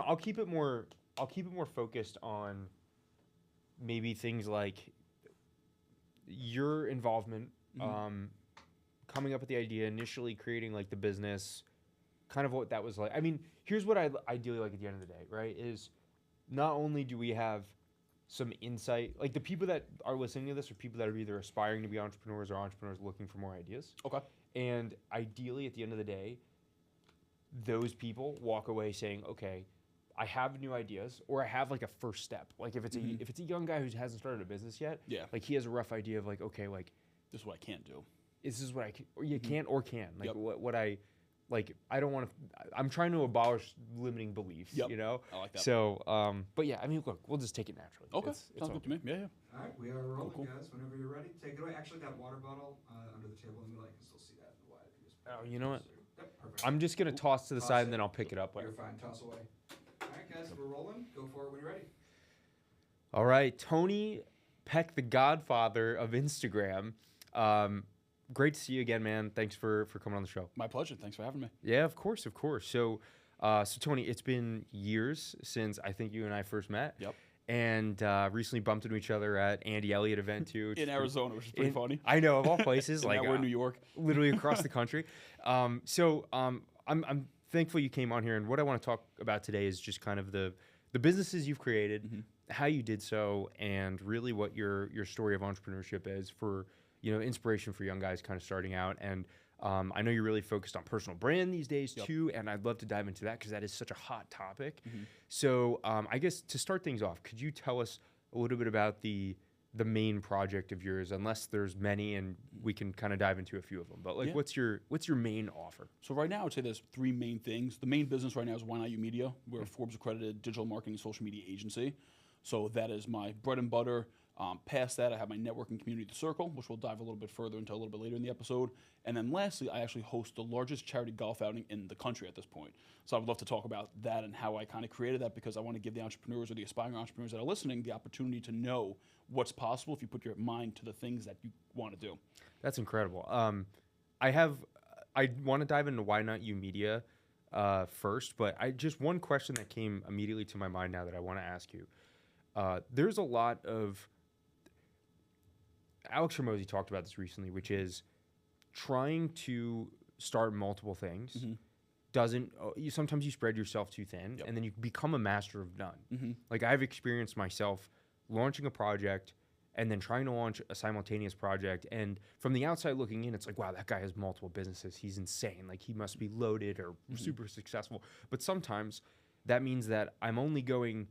I'll keep it more. I'll keep it more focused on maybe things like your involvement, coming up with the idea, initially creating like the business, kind of what that was like. I mean, here's what I ideally like at the end of the day, right? Is not only do we have some insight, like the people that are listening to this are people that are either aspiring to be entrepreneurs or entrepreneurs looking for more ideas. Okay. And ideally, at the end of the day, those people walk away saying, okay, I have new ideas, or I have like a first step. Like if it's a young guy who hasn't started a business yet, Yeah. like he has a rough idea of like, okay, like This is what I can't do. this is what I can, or you can or can. Like Yep. what I like. I don't want to. I'm trying to abolish limiting beliefs. Yep. You know. I like that. So, but yeah, I mean, look, we'll just take it naturally. Okay. It's Sounds all good to me. Yeah, yeah. All right, we are rolling, Cool. guys. Whenever you're ready, take it away. Actually, that water bottle under the table in the middle, I can still see that in the wide. If you just Oh, you know what? Yep, perfect. I'm just gonna toss to the Toss side it. and then I'll pick it up. You're fine. Toss away. All right, guys, we're rolling. Go for it when you're ready. All right, Tony Peck, the godfather of Instagram. Great to see you again, man. Thanks for coming on the show. My pleasure. Thanks for having me. Yeah, of course, of course. So Tony, it's been years since I think you and I first met. Yep. And recently bumped into each other at Andy Elliott event too. In Arizona, which is pretty funny. I know, of all places, And like now we're in New York. literally across the country. I'm thankful you came on here, and what I want to talk about today is just kind of the businesses you've created, how you did so, and really what your story of entrepreneurship is for inspiration for young guys kind of starting out. And I know you're really focused on personal brand these days too, and I'd love to dive into that because that is such a hot topic. So I guess to start things off, could you tell us a little bit about the main project of yours, unless there's many, and we can kind of dive into a few of them. But like, Yeah. what's your main offer? So right now, I'd say there's three main things. The main business right now is Why Not You Media. We're a Forbes accredited digital marketing and social media agency. So that is my bread and butter. Past that, I have my networking community, The Circle, which we'll dive a little bit further into a little bit later in the episode. And then lastly, I actually host the largest charity golf outing in the country at this point. So I would love to talk about that and how I kind of created that, because I want to give the entrepreneurs or the aspiring entrepreneurs that are listening the opportunity to know what's possible if you put your mind to the things that you want to do. That's incredible. I want to dive into Why Not You Media first, but one question that came immediately to my mind now that I want to ask you. There's a lot of Alex Hormozi talked about this recently, which is trying to start multiple things. Doesn't sometimes you spread yourself too thin, and then you become a master of none. Like I've experienced myself launching a project and then trying to launch a simultaneous project, and from the outside looking in, it's like, wow, that guy has multiple businesses. He's insane. Like he must be loaded or super successful. But sometimes that means that I'm only going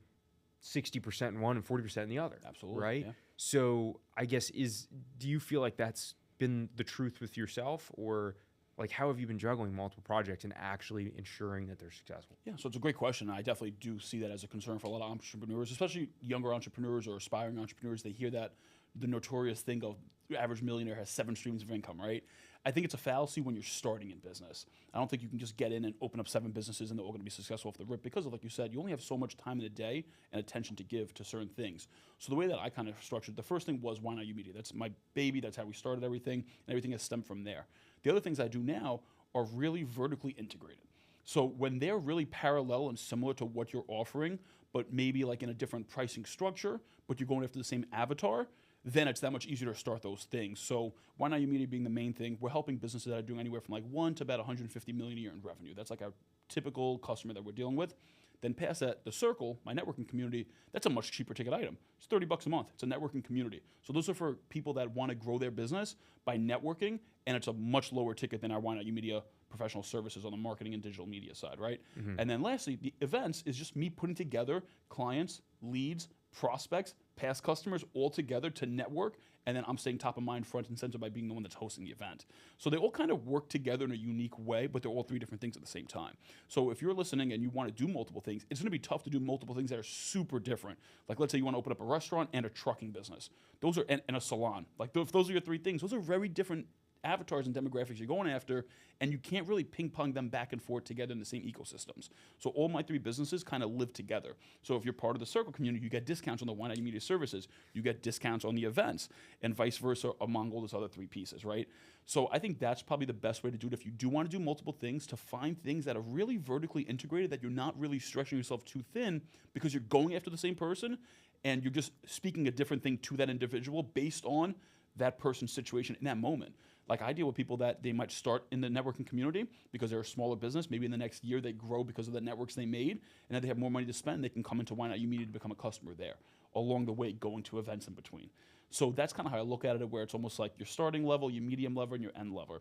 60% in one and 40% in the other. Absolutely. Right? Yeah. So I guess do you feel like that's been the truth with yourself, or like how have you been juggling multiple projects and actually ensuring that they're successful? Yeah, so it's a great question. I definitely do see that as a concern for a lot of entrepreneurs, especially younger entrepreneurs or aspiring entrepreneurs. They hear that the notorious thing of the average millionaire has 7 streams of income, right? I think it's a fallacy when you're starting in business. I don't think you can just get in and open up 7 businesses and they're all going to be successful off the rip, because of, like you said, you only have so much time in a day and attention to give to certain things. So the way that I kind of structured, the first thing was Why Not You Media. That's my baby. That's how we started everything, and everything has stemmed from there. The other things I do now are really vertically integrated. So when they're really parallel and similar to what you're offering, but maybe like in a different pricing structure, but you're going after the same avatar, then it's that much easier to start those things. So Why Not You Media being the main thing, we're helping businesses that are doing anywhere from like 1 to about 150 million a year in revenue. That's like our typical customer that we're dealing with. Then past that, The Circle, my networking community, that's a much cheaper ticket item. It's $30 a month. It's a networking community. So those are for people that want to grow their business by networking, and it's a much lower ticket than our Why Not You Media professional services on the marketing and digital media side, right? And then lastly, the events is just me putting together clients, leads, prospects, past customers all together to network, and then I'm staying top of mind, front and center by being the one that's hosting the event. So they all kind of work together in a unique way, but they're all 3 different things at the same time. So if you're listening and you want to do multiple things, it's going to be tough to do multiple things that are super different. Like let's say you want to open up a restaurant and a trucking business. Those are and a salon. Like if those are your 3 things, those are very different avatars and demographics you're going after, and you can't really ping pong them back and forth together in the same ecosystems. So all my 3 businesses kind of live together. So if you're part of the Circle community, you get discounts on the Why Not You Media services, you get discounts on the events, and vice versa among all those other 3 pieces, right? So I think that's probably the best way to do it if you do want to do multiple things, to find things that are really vertically integrated, that you're not really stretching yourself too thin because you're going after the same person and you're just speaking a different thing to that individual based on that person's situation in that moment. Like I deal with people that they might start in the networking community because they're a smaller business. Maybe in the next year they grow because of the networks they made, and then they have more money to spend. They can come into Why Not You Media to become a customer there, along the way going to events in between. So that's kind of how I look at it, where it's almost like your starting level, your medium level, and your end level.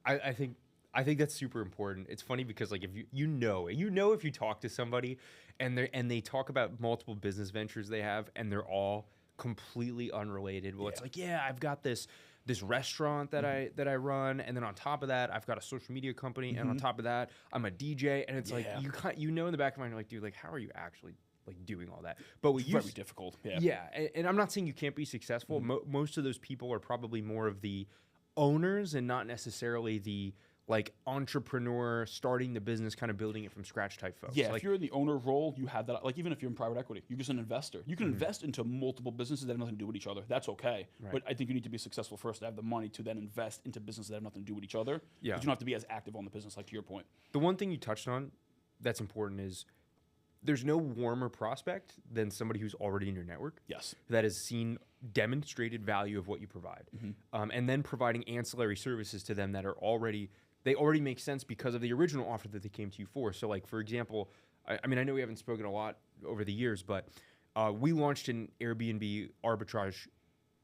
I think that's super important. It's funny because like if you know if you talk to somebody and they talk about multiple business ventures they have and they're all completely unrelated. Well, it's like, yeah, I've got this restaurant that I run, and then on top of that, I've got a social media company, and on top of that, I'm a DJ, and it's like you know in the back of your mind, you're like, dude, like how are you actually like doing all that? But what It's you very difficult. and I'm not saying you can't be successful. Most of those people are probably more of the owners and not necessarily the like entrepreneur starting the business, kind of building it from scratch type folks. Yeah, like, if you're in the owner role, you have that. Like even if you're in private equity, you're just an investor. You can invest into multiple businesses that have nothing to do with each other. That's okay. Right. But I think you need to be successful first to have the money to then invest into businesses that have nothing to do with each other. Yeah. But you don't have to be as active on the business, like to your point. the one thing you touched on that's important is there's no warmer prospect than somebody who's already in your network. Yes. That has seen demonstrated value of what you provide, and then providing ancillary services to them that are already make sense because of the original offer that they came to you for. So, like for example, I mean I know we haven't spoken a lot over the years, but we launched an Airbnb arbitrage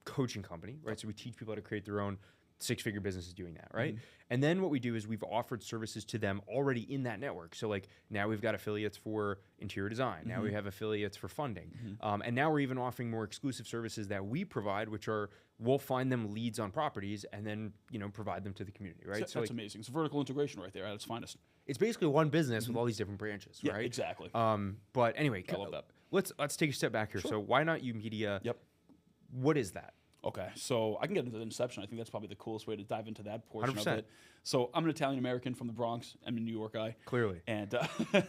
coaching company, right? So we teach people how to create their own 6-figure businesses doing that, right? And then what we do is we've offered services to them already in that network. So like now we've got affiliates for interior design. Now we have affiliates for funding. And now we're even offering more exclusive services that we provide, which are we'll find them leads on properties and then, provide them to the community, right? So that's amazing. It's vertical integration right there at its finest. It's basically one business with all these different branches, Yeah, right? exactly. But anyway, I love that. Let's take a step back here. Sure. So Why Not You Media? Yep. What is that? Okay, so I can get into the inception. I think that's probably the coolest way to dive into that portion 100%. of it. So I'm an Italian American from the Bronx. I'm a New York guy. Clearly. And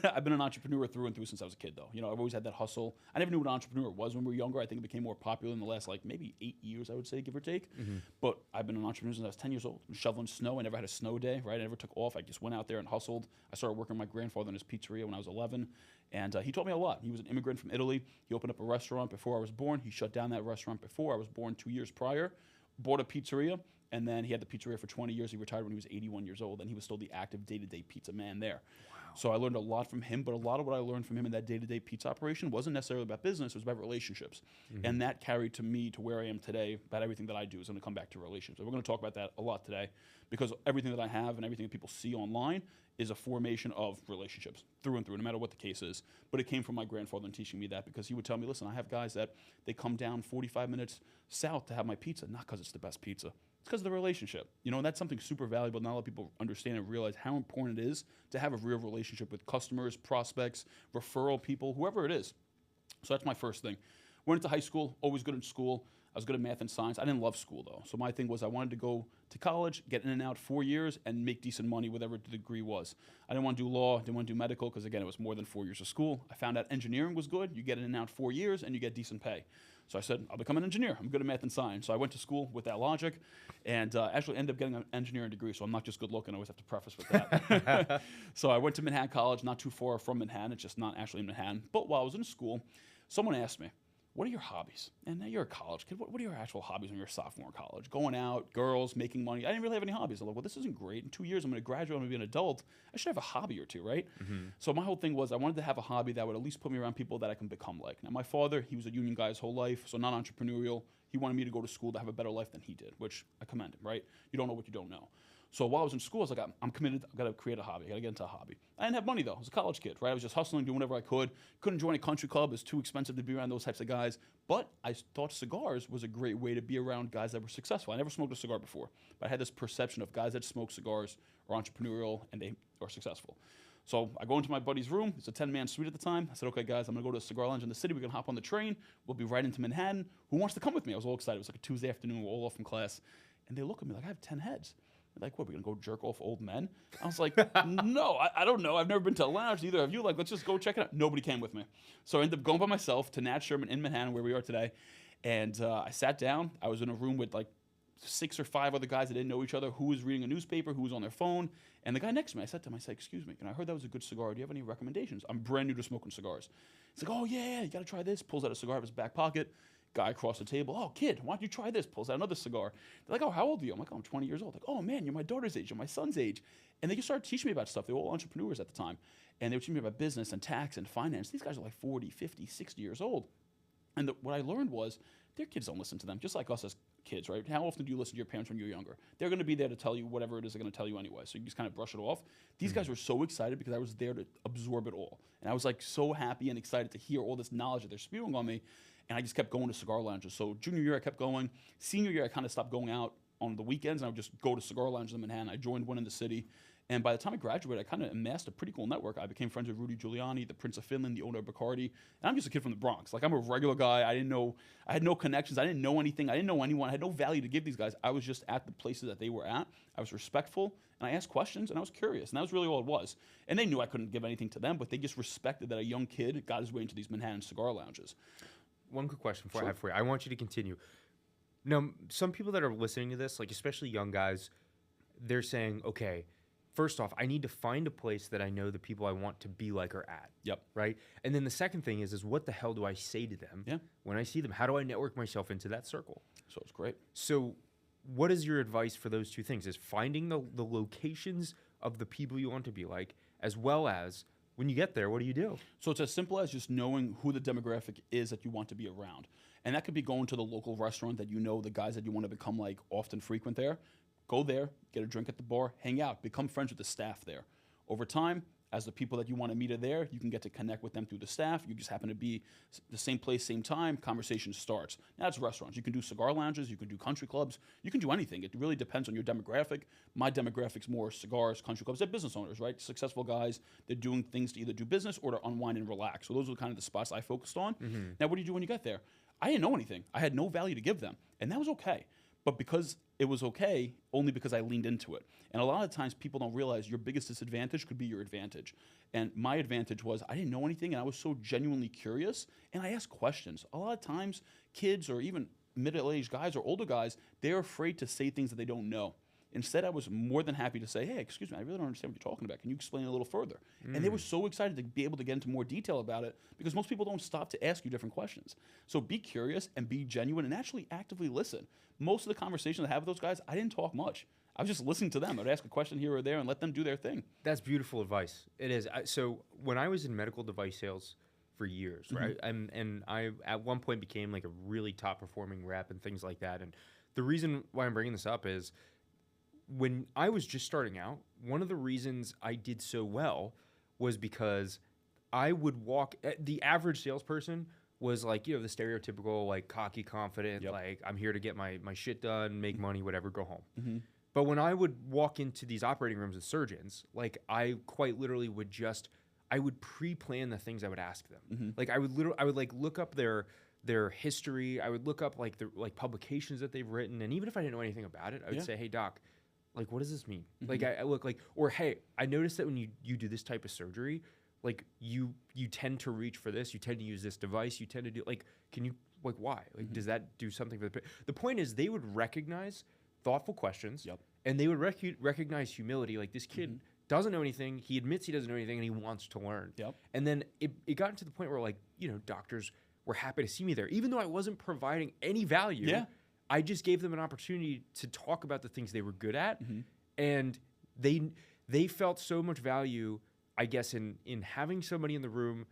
I've been an entrepreneur through and through since I was a kid, though. I've always had that hustle. I never knew what an entrepreneur was when we were younger. I think it became more popular in the last, like, maybe 8 years, I would say, give or take. But I've been an entrepreneur since I was 10 years old. I'm shoveling snow. I never had a snow day, right? I never took off. I just went out there and hustled. I started working with my grandfather in his pizzeria when I was 11. And he taught me a lot. He was an immigrant from Italy. He opened up a restaurant before I was born. He shut down that restaurant before I was born 2 years prior. Bought a pizzeria, and then he had the pizzeria for 20 years. He retired when he was 81 years old, and he was still the active day-to-day pizza man there. Wow. So I learned a lot from him, but a lot of what I learned from him in that day-to-day pizza operation wasn't necessarily about business. It was about relationships. And that carried to me to where I am today. About everything that I do is going to come back to relationships. We're going to talk about that a lot today because everything that I have and everything that people see online is a formation of relationships through and through, no matter what the case is. But it came from my grandfather and teaching me that because he would tell me, listen, I have guys that they come down 45 minutes south to have my pizza, not because it's the best pizza. It's because of the relationship. And that's something super valuable. Not a lot of people understand and realize how important it is to have a real relationship with customers, prospects, referral people, whoever it is. So that's my first thing. Went into high school, always good in school. I was good at math and science. I didn't love school, though. So my thing was I wanted to go to college, get in and out 4 years, and make decent money, whatever the degree was. I didn't want to do law, didn't want to do medical, because, again, it was more than 4 years of school. I found out engineering was good. You get in and out 4 years, and you get decent pay. So I said, I'll become an engineer. I'm good at math and science. So I went to school with that logic and actually ended up getting an engineering degree. So I'm not just good looking. I always have to preface with that. So I went to Manhattan College, not too far from Manhattan. It's just not actually in Manhattan. But while I was in school, someone asked me, what are your hobbies? And now you're a college kid. What are your actual hobbies when you're a sophomore in college? Going out, girls, making money. I didn't really have any hobbies. I'm like, well, this isn't great. In 2 years, I'm going to graduate. I'm going to be an adult. I should have a hobby or two, right? So my whole thing was I wanted to have a hobby that would at least put me around people that I can become like. Now, my father, he was a union guy his whole life, so non-entrepreneurial. He wanted me to go to school to have a better life than he did, which I commend him, right? You don't know what you don't know. So while I was in school, I was like, I'm committed. I've got to create a hobby. I got to get into a hobby. I didn't have money, though. I was a college kid, right? I was just hustling, doing whatever I could. Couldn't join a country club. It was too expensive to be around those types of guys. But I thought cigars was a great way to be around guys that were successful. I never smoked a cigar before, but I had this perception of guys that smoke cigars are entrepreneurial and they are successful. So I go into my buddy's room. It's a 10-man suite at the time. I said, okay, guys, I'm going to go to a cigar lounge in the city. We're going to hop on the train. We'll be right into Manhattan. Who wants to come with me? I was all excited. It was like a Tuesday afternoon. We're all off from class. And they look at me like, I have 10 heads. They're like, what, we're going to go jerk off old men? I was like, no, I don't know. I've never been to a lounge, either of you. Like, let's just go check it out. Nobody came with me. So I ended up going by myself to Nat Sherman in Manhattan, where we are today. And I sat down. I was in a room with like 6 or 5 other guys that didn't know each other, who was reading a newspaper, who was on their phone. And the guy next to me, I said to him, I said, excuse me, and I heard that was a good cigar. Do you have any recommendations? I'm brand new to smoking cigars. He's like, oh, yeah, you got to try this. Pulls out a cigar out of his back pocket. Guy across the table, oh, kid, why don't you try this? Pulls out another cigar. They're like, oh, how old are you? I'm like, oh, I'm 20 years old. Like, oh, man, you're my daughter's age. You're my son's age. And they just started teaching me about stuff. They were all entrepreneurs at the time. And they were teaching me about business and tax and finance. These guys are like 40, 50, 60 years old. And what I learned was their kids don't listen to them, just like us as kids, right? How often do you listen to your parents when you're younger? They're going to be there to tell you whatever it is they're going to tell you anyway. So you just kind of brush it off. These guys were so excited because I was there to absorb it all. And I was like so happy and excited to hear all this knowledge that they're spewing on me. And I just kept going to cigar lounges. So junior year, I kept going. Senior year, I kind of stopped going out on the weekends, and I would just go to cigar lounges in Manhattan. I joined one in the city. And by the time I graduated, I kind of amassed a pretty cool network. I became friends with Rudy Giuliani, the Prince of Finland, the owner of Bacardi. And I'm just a kid from the Bronx. Like, I'm a regular guy. I had no connections. I didn't know anything. I didn't know anyone. I had no value to give these guys. I was just at the places that they were at. I was respectful, and I asked questions, and I was curious. And that was really all it was. And they knew I couldn't give anything to them, but they just respected that a young kid got his way into these Manhattan cigar lounges. One quick question before I Sure. have for you. I want you to continue. Now, some people that are listening to this, like especially young guys, they're saying, okay, first off, I need to find a place that I know the people I want to be like are at. Yep. Right? And then the second thing is what the hell do I say to them Yeah. when I see them? How do I network myself into that circle? So it's great. So what is your advice for those two things? Is finding the locations of the people you want to be like, as well as when you get there, what do you do? So it's as simple as just knowing who the demographic is that you want to be around. And that could be going to the local restaurant that you know the guys that you want to become like often frequent there. Go there, get a drink at the bar, hang out, become friends with the staff there. Over time, as the people that you want to meet are there, you can get to connect with them through the staff. You just happen to be the same place, same time, conversation starts. Now it's restaurants. You can do cigar lounges, you can do country clubs, you can do anything. It really depends on your demographic. My demographic's more cigars, country clubs. They're business owners, right? Successful guys. They're doing things to either do business or to unwind and relax. So those are kind of the spots I focused on. Now, what do you do when you get there? I didn't know anything. I had no value to give them, and that was okay. But because it was okay, only because I leaned into it. And a lot of times people don't realize your biggest disadvantage could be your advantage. And my advantage was I didn't know anything, and I was so genuinely curious, and I asked questions. A lot of times kids or even middle-aged guys or older guys, they're afraid to say things that they don't know. Instead, I was more than happy to say, hey, excuse me, I really don't understand what you're talking about. Can you explain a little further? And they were so excited to be able to get into more detail about it because most people don't stop to ask you different questions. So be curious and be genuine and actually actively listen. Most of the conversations I have with those guys, I didn't talk much. I was just listening to them. I'd ask a question here or there and let them do their thing. That's beautiful advice. It is. So when I was in medical device sales for years, right, and I at one point became like a really top performing rep and things like that. And the reason why I'm bringing this up is when I was just starting out, one of the reasons I did so well was because I would walk. The average salesperson was like, you know, the stereotypical like cocky, confident, like I'm here to get my shit done, make money, whatever, go home. But when I would walk into these operating rooms with surgeons, like I quite literally would just, I would pre-plan the things I would ask them. Like I would like look up their history. I would look up like the publications that they've written, and even if I didn't know anything about it, I would say, hey doc, like what does this mean? Like I look like, or hey, I noticed that when you do this type of surgery, like you tend to reach for this, you tend to use this device, you tend to do like, can you like why? Like does that do something for the point is they would recognize thoughtful questions, and they would recognize humility. Like this kid doesn't know anything, he admits he doesn't know anything, and he wants to learn. And then it got to the point where like, you know, doctors were happy to see me there, even though I wasn't providing any value. I just gave them an opportunity to talk about the things they were good at, and they felt so much value, I guess, in having somebody in the room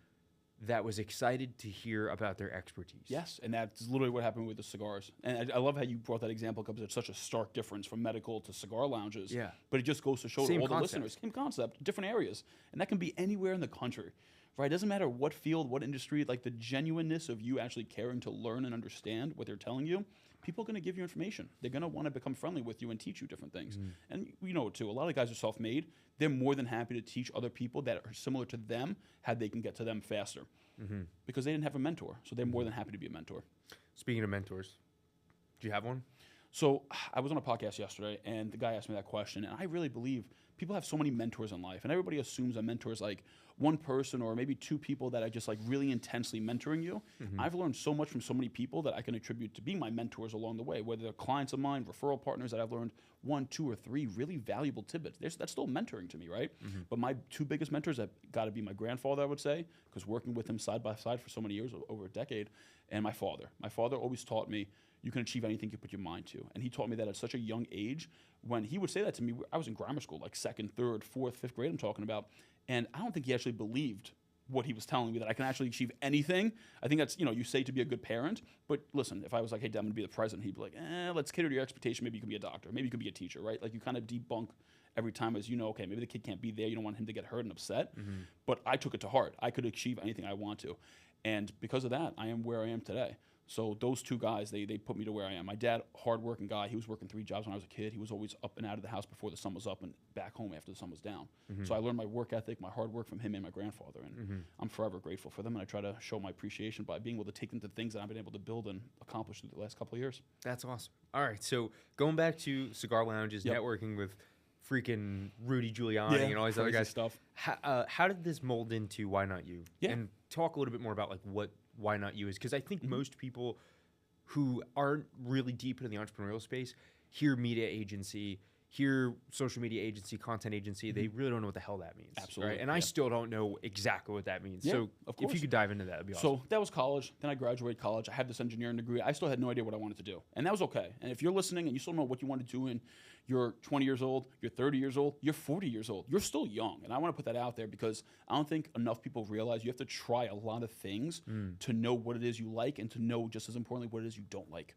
that was excited to hear about their expertise. Yes, and that's literally what happened with the cigars. And I love how you brought that example because it's such a stark difference from medical to cigar lounges. But it just goes to show to all the listeners, same concept, different areas. And that can be anywhere in the country, right? It doesn't matter what field, what industry, like the genuineness of you actually caring to learn and understand what they're telling you. People are going to give you information. They're going to want to become friendly with you and teach you different things. And you know it too. A lot of guys are self-made. They're more than happy to teach other people that are similar to them how they can get to them faster. Because they didn't have a mentor. So they're more than happy to be a mentor. Speaking of mentors, do you have one? So I was on a podcast yesterday, and the guy asked me that question, and I really believe people have so many mentors in life, and everybody assumes a mentor is like one person or maybe two people that are just like really intensely mentoring you. I've learned so much from so many people that I can attribute to being my mentors along the way, whether they're clients of mine, referral partners that I've learned 1, 2, or 3 really valuable tidbits. That's still mentoring to me, right? But my 2 biggest mentors have got to be my grandfather, I would say, because working with him side by side for so many years, over a decade, and my father. My father always taught me you can achieve anything you put your mind to. And he taught me that at such a young age. When he would say that to me, I was in grammar school, like 2nd, 3rd, 4th, 5th grade I'm talking about. And I don't think he actually believed what he was telling me, that I can actually achieve anything. I think that's, you say to be a good parent. But listen, if I was like, hey, Dad, I'm going to be the president, he'd be like, let's cater to your expectation. Maybe you can be a doctor. Maybe you could be a teacher, right? Like you kind of debunk every time as okay, maybe the kid can't be there. You don't want him to get hurt and upset. But I took it to heart. I could achieve anything I want to. And because of that, I am where I am today. So those 2 guys, they put me to where I am. My dad, hardworking guy. He was working 3 jobs when I was a kid. He was always up and out of the house before the sun was up and back home after the sun was down. So I learned my work ethic, my hard work from him and my grandfather. And I'm forever grateful for them. And I try to show my appreciation by being able to take them to things that I've been able to build and accomplish in the last couple of years. That's awesome. All right, so going back to cigar lounges, networking with freaking Rudy Giuliani and all these other crazy guys. stuff. How did this mold into Why Not You? Yeah. And talk a little bit more about like what Why Not You is, because I think most people who aren't really deep into the entrepreneurial space hear media agency, hear social media agency, content agency. They really don't know what the hell that means. Absolutely, Right? And I still don't know exactly what that means. Yeah, So of if you course. could dive into that, it'd be awesome. So that was college. Then I graduated college. I had this engineering degree. I still had no idea what I wanted to do. And that was okay. And if you're listening and you still don't know what you want to do and you're 20 years old, you're 30 years old, you're 40 years old, you're still young. And I want to put that out there because I don't think enough people realize you have to try a lot of things to know what it is you like and to know, just as importantly, what it is you don't like.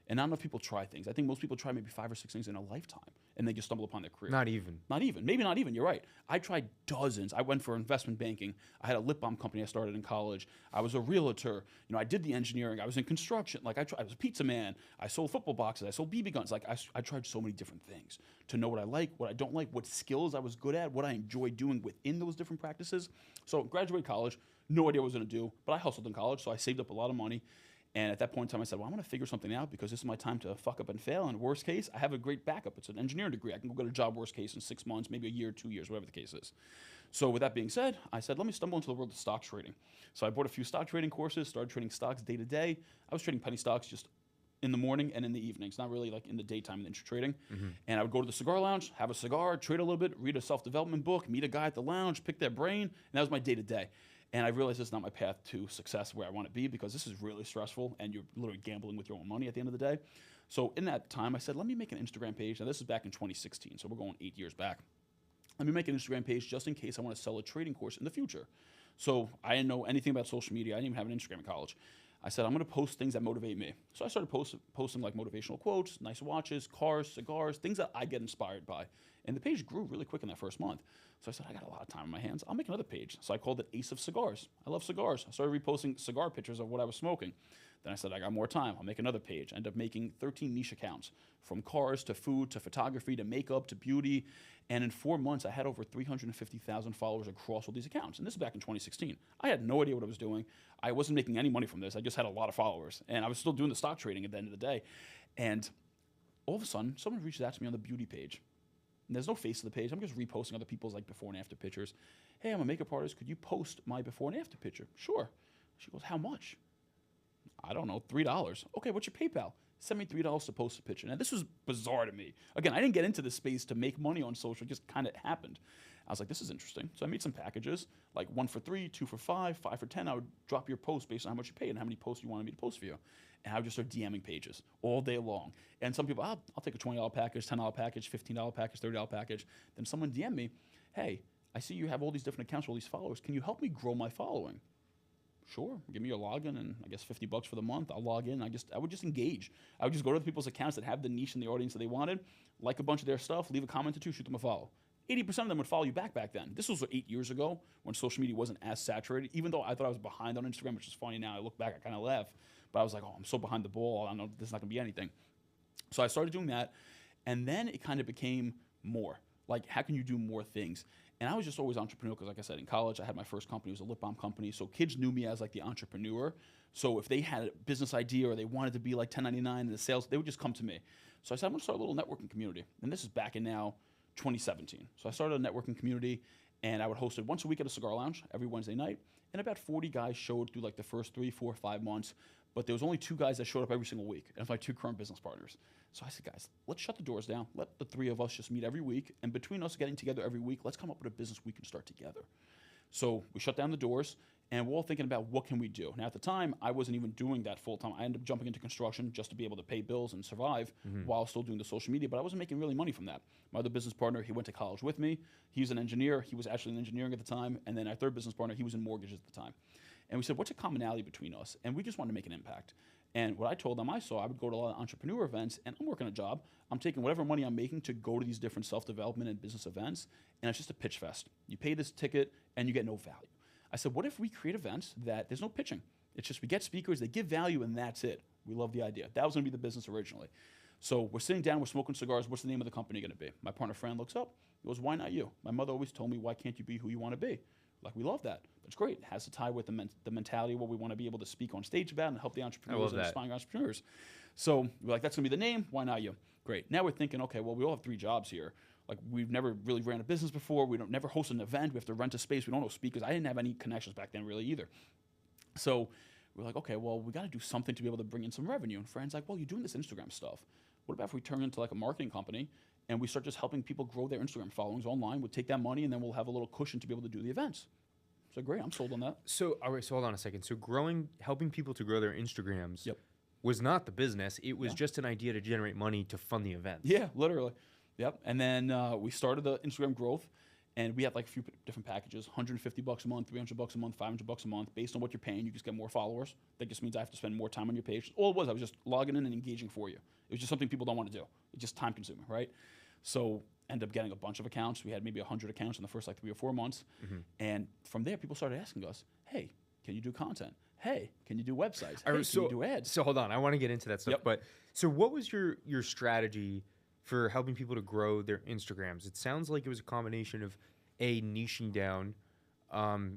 And not enough people try things. I think most people try maybe 5 or 6 things in a lifetime, and they just stumble upon their career. Not even. Maybe not even. You're right. I tried dozens. I went for investment banking. I had a lip balm company I started in college. I was a realtor. I did the engineering. I was in construction. Like I was a pizza man. I sold football boxes. I sold BB guns. Like I tried so many different things to know what I like, what I don't like, what skills I was good at, what I enjoy doing within those different practices. So graduated college, no idea what I was going to do, but I hustled in college, so I saved up a lot of money. And at that point in time, I said, well, I'm going to figure something out because this is my time to fuck up and fail. And worst case, I have a great backup. It's an engineering degree. I can go get a job worst case in 6 months, maybe a year, 2 years, whatever the case is. So with that being said, I said, let me stumble into the world of stock trading. So I bought a few stock trading courses, started trading stocks day to day. I was trading penny stocks just in the morning and in the evenings, not really like in the daytime in intra trading. And I would go to the cigar lounge, have a cigar, trade a little bit, read a self-development book, meet a guy at the lounge, pick their brain. And that was my day to day. And I realized it's not my path to success where I want to be because this is really stressful and you're literally gambling with your own money at the end of the day. So in that time, I said, let me make an Instagram page. Now, this is back in 2016, so we're going 8 years back. Let me make an Instagram page just in case I want to sell a trading course in the future. So I didn't know anything about social media. I didn't even have an Instagram in college. I said, I'm going to post things that motivate me. So I started posting like motivational quotes, nice watches, cars, cigars, things that I get inspired by. And the page grew really quick in that first month. So I said, I got a lot of time on my hands. I'll make another page. So I called it Ace of Cigars. I love cigars. I started reposting cigar pictures of what I was smoking. Then I said, I got more time. I'll make another page. I ended up making 13 niche accounts, from cars to food to photography to makeup to beauty. And in 4 months, I had over 350,000 followers across all these accounts. And this is back in 2016. I had no idea what I was doing. I wasn't making any money from this. I just had a lot of followers. And I was still doing the stock trading at the end of the day. And all of a sudden, someone reaches out to me on the beauty page. And there's no face to the page. I'm just reposting other people's like before and after pictures. Hey, I'm a makeup artist. Could you post my before and after picture? Sure. She goes, how much? I don't know, $3. Okay, what's your PayPal? Send me $3 to post a picture. Now, this was bizarre to me. Again, I didn't get into this space to make money on social. It just kind of happened. I was like, this is interesting. So I made some packages, like 1 for $3, 2 for $5, 5 for $10. I would drop your post based on how much you paid and how many posts you wanted me to post for you. And I would just start DMing pages all day long. And some people, I'll take a $20 package, $10 package, $15 package, $30 package. Then someone DM me, hey, I see you have all these different accounts, all these followers. Can you help me grow my following? Sure, give me your login and I guess $50 for the month. I'll log in. I would just engage. I would just go to the people's accounts that have the niche in the audience that they wanted, like a bunch of their stuff, leave a comment or two, shoot them a follow. 80% of them would follow you back then. This was 8 years ago when social media wasn't as saturated, even though I thought I was behind on Instagram, which is funny now. I look back, I kind of laugh. But I was like, oh, I'm so behind the ball. I know this is not going to be anything. So I started doing that. And then it kind of became more. Like, how can you do more things? And I was just always entrepreneurial because, like I said, in college, I had my first company. It was a lip balm company. So kids knew me as like the entrepreneur. So if they had a business idea or they wanted to be like 1099 in the sales, they would just come to me. So I said, I'm going to start a little networking community. And this is back in now 2017. So I started a networking community, and I would host it once a week at a cigar lounge every Wednesday night. And about 40 guys showed through like the first 3, 4, 5 months. But there was only 2 guys that showed up every single week. And it's my 2 current business partners. So I said, guys, let's shut the doors down. Let the 3 of us just meet every week. And between us getting together every week, let's come up with a business we can start together. So we shut down the doors, and we're all thinking about what can we do. Now, at the time, I wasn't even doing that full time. I ended up jumping into construction just to be able to pay bills and survive while still doing the social media, but I wasn't making really money from that. My other business partner, he went to college with me. He's an engineer. He was actually in engineering at the time. And then our third business partner, he was in mortgages at the time. And we said, what's a commonality between us? And we just wanted to make an impact. And what I told them I would go to a lot of entrepreneur events, and I'm working a job. I'm taking whatever money I'm making to go to these different self-development and business events, and it's just a pitch fest. You pay this ticket, and you get no value. I said, what if we create events that there's no pitching? It's just we get speakers, they give value, and that's it. We love the idea. That was going to be the business originally. So we're sitting down, we're smoking cigars. What's the name of the company going to be? My partner, Fran, looks up. He goes, why not you? My mother always told me, why can't you be who you want to be? Like, we love that. It's great. It has to tie with the mentality of what we want to be able to speak on stage about and help the entrepreneurs and aspiring entrepreneurs. So we're like, that's going to be the name. Why not you? Great. Now we're thinking, okay, well, we all have 3 jobs here. Like, we've never really ran a business before. We don't never host an event. We have to rent a space. We don't know speakers. I didn't have any connections back then really either. So we're like, okay, well, we got to do something to be able to bring in some revenue. And Fran's like, well, you're doing this Instagram stuff. What about if we turn into like a marketing company and we start just helping people grow their Instagram followings online? We'll take that money and then we'll have a little cushion to be able to do the events. So great, I'm sold on that. So, all right, so hold on a second. So helping people to grow their Instagrams Yep. was not the business. It was Yeah. just an idea to generate money to fund the event. Yeah, literally. Yep. And then we started the Instagram growth, and we had like a few different packages: $150 a month, $300 a month, $500 a month. Based on what you're paying, you just get more followers. That just means I have to spend more time on your page. All it was, I was just logging in and engaging for you. It was just something people don't want to do. It's just time consuming, right? So ended up getting a bunch of accounts. We had maybe 100 accounts in the first like 3 or 4 months. And from there, people started asking us, hey, can you do content? Hey, can you do websites? Hey, can you do ads? So hold on, I want to get into that stuff. Yep. But so what was your strategy for helping people to grow their Instagrams? It sounds like it was a combination of niching down.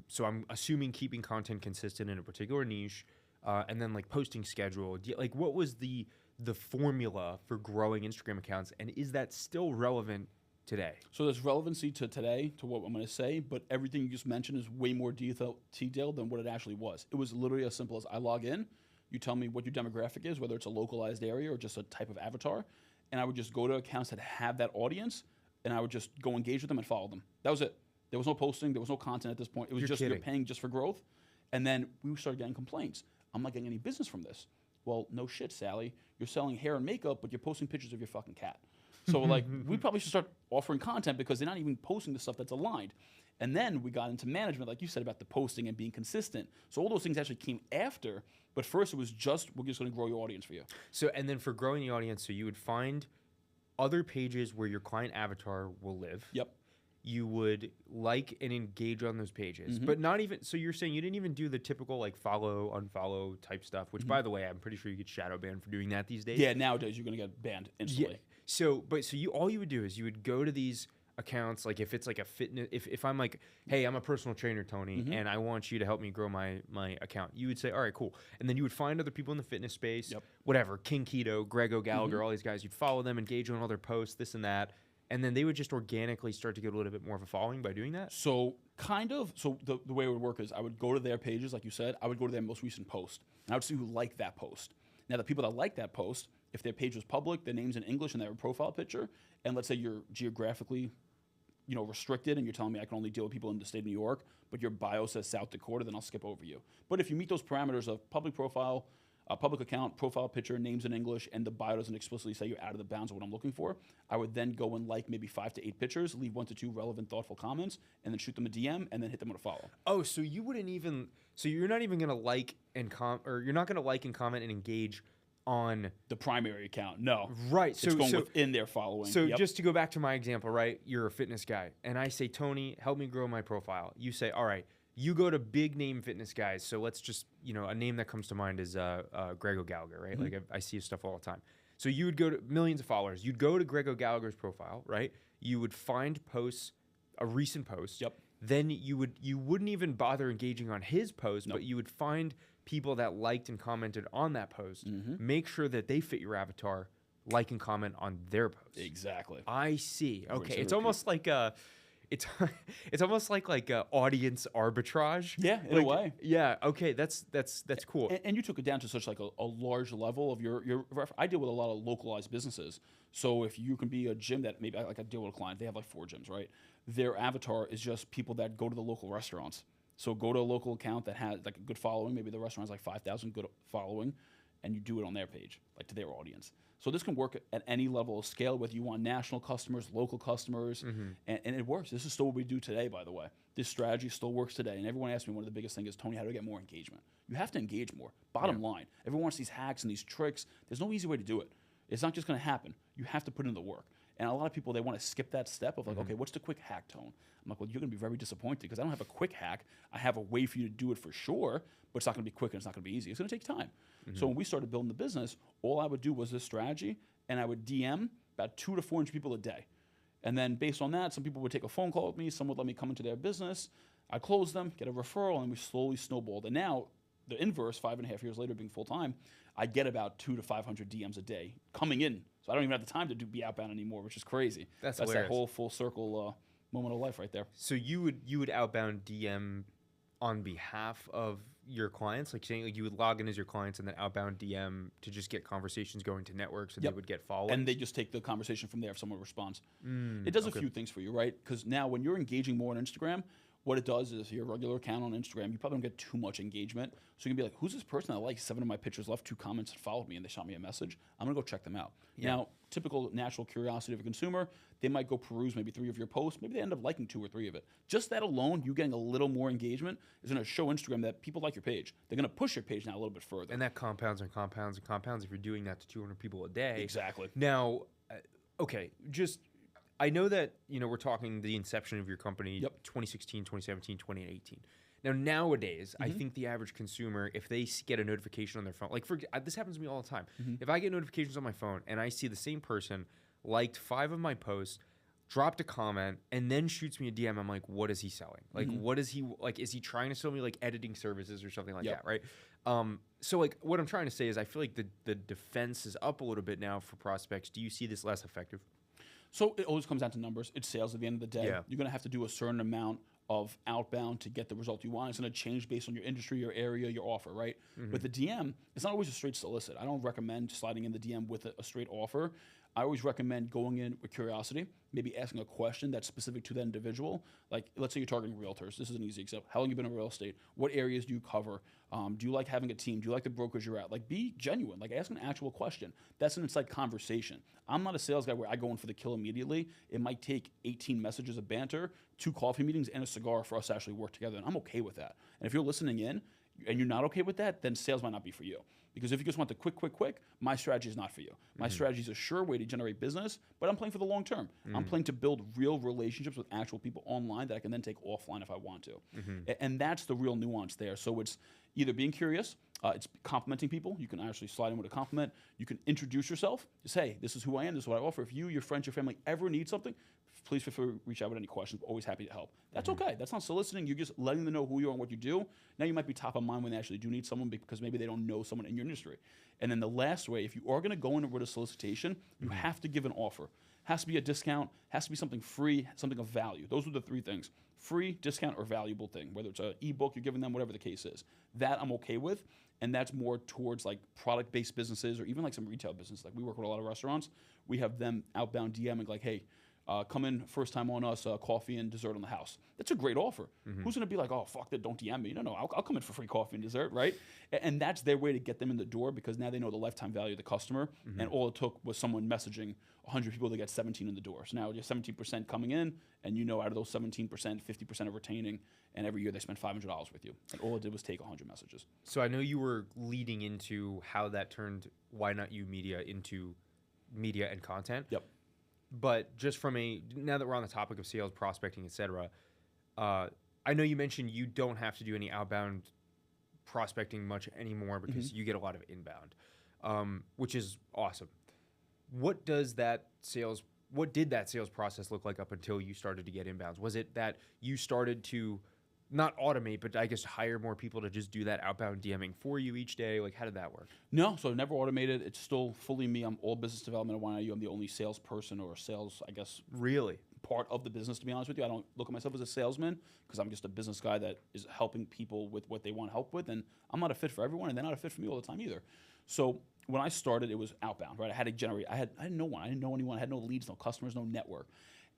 So I'm assuming keeping content consistent in a particular niche, and then like posting schedule. Like, what was the formula for growing Instagram accounts, and is that still relevant today? So there's relevancy to today, to what I'm going to say, but everything you just mentioned is way more detailed than what it actually was. It was literally as simple as I log in, you tell me what your demographic is, whether it's a localized area or just a type of avatar, and I would just go to accounts that have that audience, and I would just go engage with them and follow them. That was it. There was no posting. There was no content at this point. It was just you're paying just for growth. And then we started getting complaints. I'm not getting any business from this. Well, no shit, Sally. You're selling hair and makeup, but you're posting pictures of your fucking cat. So like, we probably should start offering content because they're not even posting the stuff that's aligned. And then we got into management, like you said, about the posting and being consistent. So all those things actually came after. But first, it was just, we're just going to grow your audience for you. So, and then for growing the audience, so you would find other pages where your client avatar will live. Yep. You would like and engage on those pages, but not even, so you're saying you didn't even do the typical like follow, unfollow type stuff, which by the way, I'm pretty sure you get shadow banned for doing that these days. Yeah, nowadays you're going to get banned instantly. Yeah. So, all you would do is you would go to these accounts, like if it's like a fitness, if I'm like, hey, I'm a personal trainer, Tony, and I want you to help me grow my account, you would say, all right, cool. And then you would find other people in the fitness space, whatever, King Keto, Grego Gallagher, all these guys, you'd follow them, engage on all their posts, this and that. And then they would just organically start to get a little bit more of a following by doing that? So kind of. So the way it would work is I would go to their pages, like you said. I would go to their most recent post. And I would see who liked that post. Now, the people that liked that post, if their page was public, their name's in English, and they have a profile picture, and let's say you're geographically restricted, and you're telling me I can only deal with people in the state of New York, but your bio says South Dakota, then I'll skip over you. But if you meet those parameters of public profile, public account, profile picture, names in English, and the bio doesn't explicitly say you're out of the bounds of what I'm looking for, I would then go and like maybe 5 to 8 pictures, leave 1 to 2 relevant, thoughtful comments, and then shoot them a DM, and then hit them with a follow. Oh, so you wouldn't even, so you're not even going to like and you're not going to like and comment and engage on the primary account. No. Right. It's going within their following. So just to go back to my example, right? You're a fitness guy, and I say, Tony, help me grow my profile. You say, all right, you go to big name fitness guys. So let's just, a name that comes to mind is Grego Gallagher, right? Like I see his stuff all the time. So you would go to millions of followers. You'd go to Grego Gallagher's profile, right? You would find posts a recent post. Yep. Then you wouldn't even bother engaging on his post, Nope. but you would find people that liked and commented on that post. Mm-hmm. Make sure that they fit your avatar, like and comment on their post. Exactly. I see. Okay, Rinse and it's repeat. almost like a, it's almost like a audience arbitrage. Yeah, in a way. Yeah. Okay, that's cool. And you took it down to such like a large level of your. I deal with a lot of localized businesses. So if you can be a gym that maybe like I deal with a client, they have like 4 gyms, right? Their avatar is just people that go to the local restaurants. So go to a local account that has like a good following. Maybe the restaurant has like 5,000 good following, and you do it on their page, like to their audience. So this can work at any level of scale, whether you want national customers, local customers, and it works. This is still what we do today, by the way. This strategy still works today. And everyone asks me, one of the biggest things is, Tony, how do I get more engagement? You have to engage more. Bottom line. Everyone wants these hacks and these tricks. There's no easy way to do it. It's not just going to happen. You have to put in the work. And a lot of people, they want to skip that step of like, okay, what's the quick hack, Tone? I'm like, well, you're going to be very disappointed because I don't have a quick hack. I have a way for you to do it for sure, but it's not going to be quick and it's not going to be easy. It's going to take time. So when we started building the business, all I would do was this strategy, and I would DM about 200 to 400 people a day. And then based on that, some people would take a phone call with me. Some would let me come into their business. I close them, get a referral, and we slowly snowballed. And now the inverse, 5.5 years later being full-time, I get about 200 to 500 DMs a day coming in. So I don't even have the time to be outbound anymore, which is crazy. That's that hilarious. whole full circle moment of life right there. So you would outbound DM on behalf of your clients, like saying like you would log in as your clients and then outbound DM to just get conversations going to networks, so they would get followers. And they just take the conversation from there if someone responds. It does a few things for you, right? Because now when you're engaging more on Instagram, what it does is your regular account on Instagram, you probably don't get too much engagement. So you can be like, who's this person that liked 7 of my pictures, left 2 comments, and followed me, and they shot me a message? I'm going to go check them out. Now, typical natural curiosity of a consumer, they might go peruse maybe 3 of your posts. Maybe they end up liking 2 or 3 of it. Just that alone, you getting a little more engagement is going to show Instagram that people like your page. They're going to push your page now a little bit further. And that compounds and compounds and compounds if you're doing that to 200 people a day. Exactly. Now, okay, just I know that, we're talking the inception of your company, 2016, 2017, 2018. Now, nowadays, I think the average consumer, if they get a notification on their phone, like this happens to me all the time. If I get notifications on my phone and I see the same person liked 5 of my posts, dropped a comment, and then shoots me a DM, I'm like, what is he selling? Like, what is he, like, is he trying to sell me like editing services or something like that, right? So like what I'm trying to say is I feel like the defense is up a little bit now for prospects. Do you see this less effective? So it always comes down to numbers. It's sales at the end of the day. Yeah. You're going to have to do a certain amount of outbound to get the result you want. It's going to change based on your industry, your area, your offer, right? With the DM, it's not always a straight solicit. I don't recommend sliding in the DM with a straight offer. I always recommend going in with curiosity, maybe asking a question that's specific to that individual. Like, let's say you're targeting realtors. This is an easy example. How long have you been in real estate? What areas do you cover? Do you like having a team? Do you like the brokerage you're at? Like, be genuine. Like, ask an actual question. That's an inside conversation. I'm not a sales guy where I go in for the kill immediately. It might take 18 messages of banter, 2 coffee meetings, and a cigar for us to actually work together. And I'm okay with that. And if you're listening in and you're not okay with that, then sales might not be for you. Because if you just want the quick, my strategy is not for you. My strategy is a sure way to generate business, but I'm playing for the long term. I'm playing to build real relationships with actual people online that I can then take offline if I want to. And that's the real nuance there. So it's either being curious, it's complimenting people. You can actually slide in with a compliment. You can introduce yourself. Just, hey, this is who I am. This is what I offer. If you, your friends, your family ever need something, please feel free to reach out with any questions. Always happy to help. That's okay. That's not soliciting. You're just letting them know who you are and what you do. Now you might be top of mind when they actually do need someone because maybe they don't know someone in your industry. And then the last way, if you are going to go in with a solicitation, you have to give an offer. Has to be a discount, has to be something free, something of value. Those are the 3 things. Free, discount, or valuable thing. Whether it's an ebook you're giving them, whatever the case is. That I'm okay with. And that's more towards like product-based businesses or even like some retail business. Like we work with a lot of restaurants. We have them outbound DMing like, hey, come in first time on us, coffee and dessert on the house. That's a great offer. Who's going to be like, oh, fuck that, don't DM me. No, I'll come in for free coffee and dessert, right? And that's their way to get them in the door because now they know the lifetime value of the customer. And all it took was someone messaging 100 people to get 17 in the door. So now you're 17% coming in, and out of those 17%, 50% are retaining, and every year they spend $500 with you. And all it did was take 100 messages. So I know you were leading into how that turned Why Not You Media into media and content. Yep. But just now that we're on the topic of sales, prospecting, etc., I know you mentioned you don't have to do any outbound prospecting much anymore because you get a lot of inbound, which is awesome. What does that sales what did that sales process look like up until you started to get inbounds? Was it that you started to not automate, but I guess hire more people to just do that outbound DMing for you each day? Like, how did that work? No, so never automated. It's still fully me. I'm all business development at YNIU. I'm the only salesperson or sales, I guess, Really? part of the business, to be honest with you. I don't look at myself as a salesman because I'm just a business guy that is helping people with what they want help with. And I'm not a fit for everyone, and they're not a fit for me all the time either. So when I started, it was outbound, right? I had to generate, I had no one. I didn't know anyone. I had no leads, no customers, no network.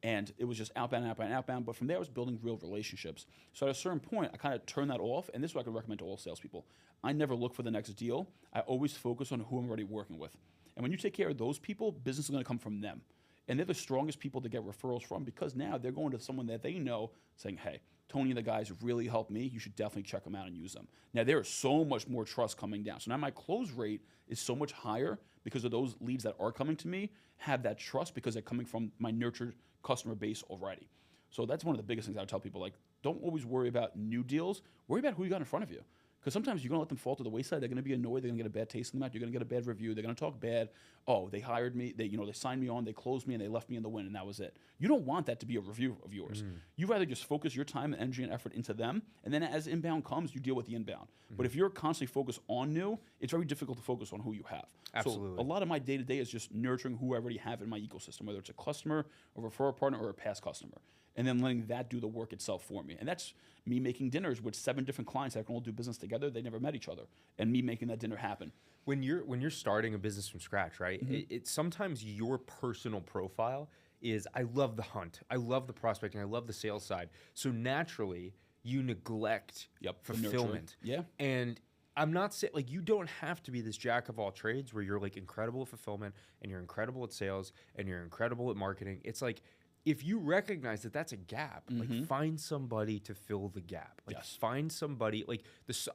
And it was just outbound, outbound, outbound. But from there, I was building real relationships. So at a certain point, I kind of turned that off. And this is what I could recommend to all salespeople. I never look for the next deal. I always focus on who I'm already working with. And when you take care of those people, business is going to come from them. And they're the strongest people to get referrals from because now they're going to someone that they know saying, hey, Tony and the guys really helped me. You should definitely check them out and use them. Now, there is so much more trust coming down. So now my close rate is so much higher because of those leads that are coming to me have that trust because they're coming from my nurtured customer base already. So that's one of the biggest things I would tell people. Like, don't always worry about new deals. Worry about who you got in front of you. Because sometimes you're going to let them fall to the wayside. They're going to be annoyed. They're going to get a bad taste in the mouth. You're going to get a bad review. They're going to talk bad. Oh, they hired me. They signed me on. They closed me, and they left me in the wind, and that was it. You don't want that to be a review of yours. You rather just focus your time and energy and effort into them, and then as inbound comes, you deal with the inbound. But if you're constantly focused on new, it's very difficult to focus on who you have. Absolutely. So a lot of my day-to-day is just nurturing who I already have in my ecosystem, whether it's a customer, a referral partner, or a past customer. And then letting that do the work itself for me. And that's me making dinners with 7 different clients that can all do business together. They never met each other. And me making that dinner happen. When you're starting a business from scratch, right? It's sometimes your personal profile is, I love the hunt, I love the prospecting, I love the sales side. So naturally, you neglect The fulfillment. nurturing. Yeah. And I'm not saying, like, you don't have to be this jack of all trades where you're like incredible at fulfillment and you're incredible at sales and you're incredible at marketing. It's like, if you recognize that that's a gap, like, find somebody to fill the gap. Like, Yes. find somebody, like,